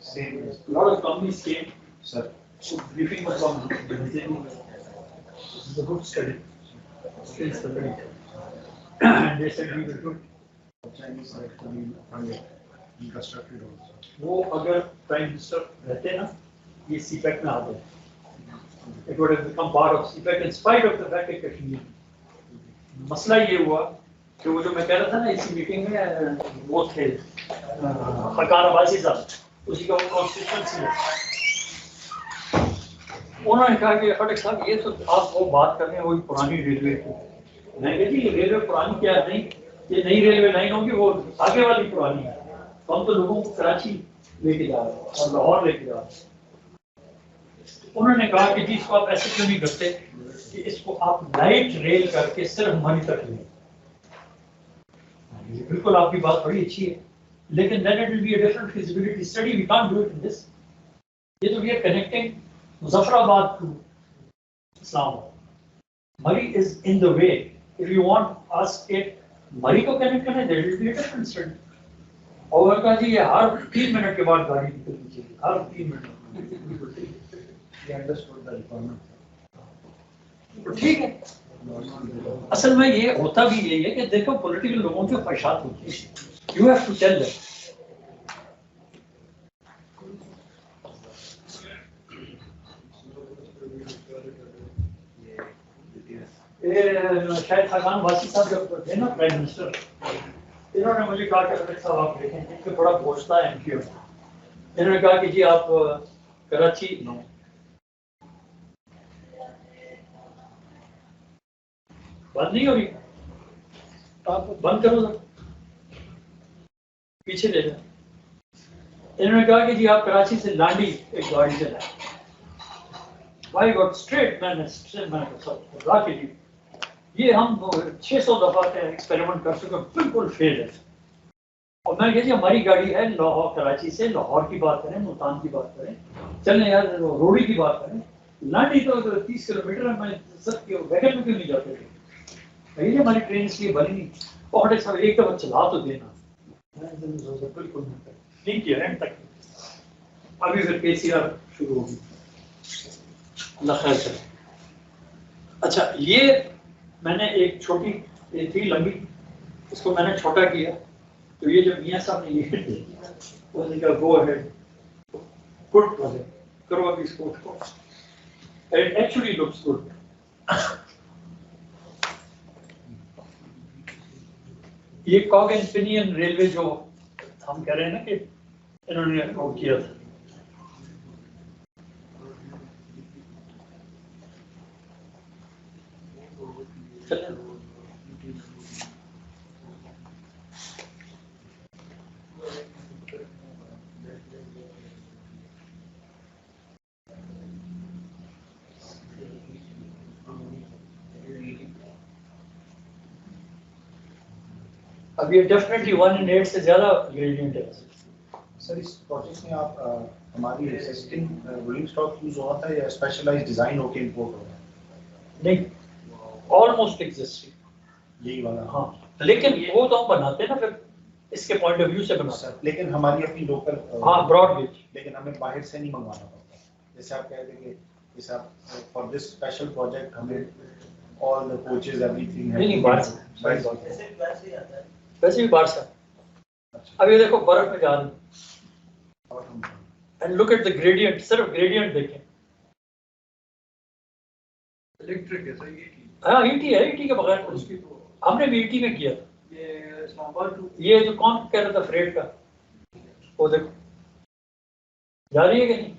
Same, A lot of companies came. sir. So briefing was on Wednesday. This is a good study. Still studying. And they said we will do. Chinese are actually funded, constructed also. वो अगर prime minister रहते ना, ये CPEC में आते, it would have become part of CPEC in spite of the fact that Kashmir. मसला ये हुआ कि वो जो मैं कह रहा था ना इसी मीटिंग में, वो थे फरकान अब्बासी साहब, उसी का वो कॉन्स्टिट्यूएंसी है। उन्होंने कहा कि फटक साहब ये तो आप वो बात कर रहे हैं वही पुरानी रेलवे की। मैं कहती ये रेलवे पुरानी क्या नहीं, ये नई रेलवे लाइन होगी, वो आगे वाली पुरानी है। तो हम तो लोगों को कराची लेके जा रहे हैं और लाहौर लेके जा रहे हैं। उन्होंने कहा कि जी इसको आप ऐसे क्यों नहीं करते कि इसको आप लाइट रेल करके सिर्फ मनी तक लें। बिल्कुल आपकी बात बड़ी अच्छी है, लेकिन then it will be a different feasibility study. We can't do it in this. ये तो we are connecting Muzaffarabad to Islamabad. Murray is in the way. If you want us के Murray को connect करना, there will be a different study. और कहा जी ये हर 3 minute के बाद गाड़ी निकलनी चाहिए, हर 3 minute. They understood the requirement. तो ठीक है। असल में ये होता भी यही है कि देखो पॉलिटिकल लोगों की ख्वाहिशात होती है, you have to tell them. शायद खान वासी साहब जब थे ना प्राइम मिनिस्टर, इन्होंने मुझे कहा कि अमित साहब आप देखें इनके बड़ा घोषणा है इनकी। इन्होंने कहा कि जी आप कराची बंद नहीं हो रही, आप बंद करो सर, पीछे ले जाए। इन्होंने कहा कि जी आप कराची से लांडी एक गाड़ी से लाए। भाई गॉट स्ट्रेट, मैंने कहा कि जी ये हम 600 दफा के एक्सपेरिमेंट कर चुके, बिल्कुल फेल है। और मैं कहती हमारी गाड़ी है लाहौर, कराची से लाहौर की बात करें, मुल्तान की बात करें, चलें यार रोड़ी की बात करें, लांडी तो 30 किलोमीटर है, मैं सब वैगन में क्यों नहीं जाते थे? भैया हमारी ट्रेन इसलिए बनी नहीं। और सब एक दफा चला तो देना, बिल्कुल नहीं किया एंड तक। अभी फिर केसीआर शुरू होगी, अल्लाह खैर करे। अच्छा, ये मैंने एक छोटी थी लंबी, इसको मैंने छोटा किया, तो ये जो मियाँ साहब ने ये उन्होंने कहा गो अहेड, गुड प्रोजेक्ट करो अभी इसको उठो, इट एक्चुअली लुक्स गुड। ये कॉग एंड पिनियन रेलवे जो हम कह रहे हैं ना कि इन्होंने वो किया था, चलें। अब ये डेफिनेटली 1 in 8 से ज्यादा ग्रेडियंट है। सर इस प्रोजेक्ट में आप हमारी एक्सिस्टिंग रोलिंग स्टॉक यूज हुआ था या स्पेशलाइज्ड डिजाइन होके इंपोर्ट हो रहा है? नहीं, ऑलमोस्ट एग्जिस्टिंग यही वाला। हाँ, लेकिन वो तो हम बनाते हैं ना फिर इसके पॉइंट ऑफ व्यू से बनाते हैं। लेकिन हमारी अपनी लोकल हाँ, ब्रॉड गेज, लेकिन हमें बाहर से नहीं मंगवाना पड़ता। जैसे आप कह रहे थे कि जैसे आप फॉर दिस स्पेशल प्रोजेक्ट हमें ऑल द कोचेस एवरीथिंग है। नहीं बाहर से, वैसे ही आता है। वैसे भी बाहर से। अब ये देखो बर्फ में जा रही, and look at the gradient, सिर्फ ग्रेडियंट देखें। इलेक्ट्रिक है सही है। हाँ ईटी है, ईटी के बगैर उसकी तो हमने भी ईटी में किया था। ये जो कौन कह रहा था फ्रेड का, वो देखो जा रही है कि नहीं?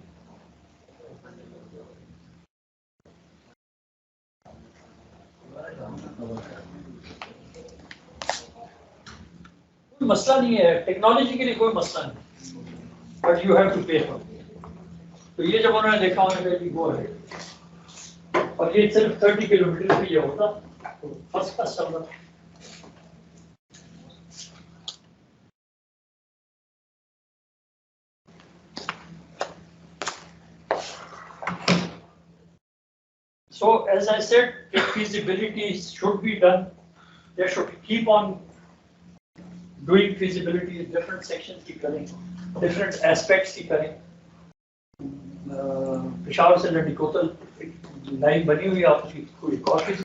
कोई मसला नहीं है, टेक्नोलॉजी के लिए कोई मसला नहीं, बट यू हैव टू पे फॉर। तो ये जब उन्होंने देखा उन्होंने कहा वो है, और ये सिर्फ 30 किलोमीटर भी ये होता तो फर्स्ट क्लास चल रहा। So as I said, feasibility should be done. They should keep on doing feasibility in different sections की करें, different aspects की करें। पेशावर से लंडी कोतल लाइन बनी हुई है आपकी, कोई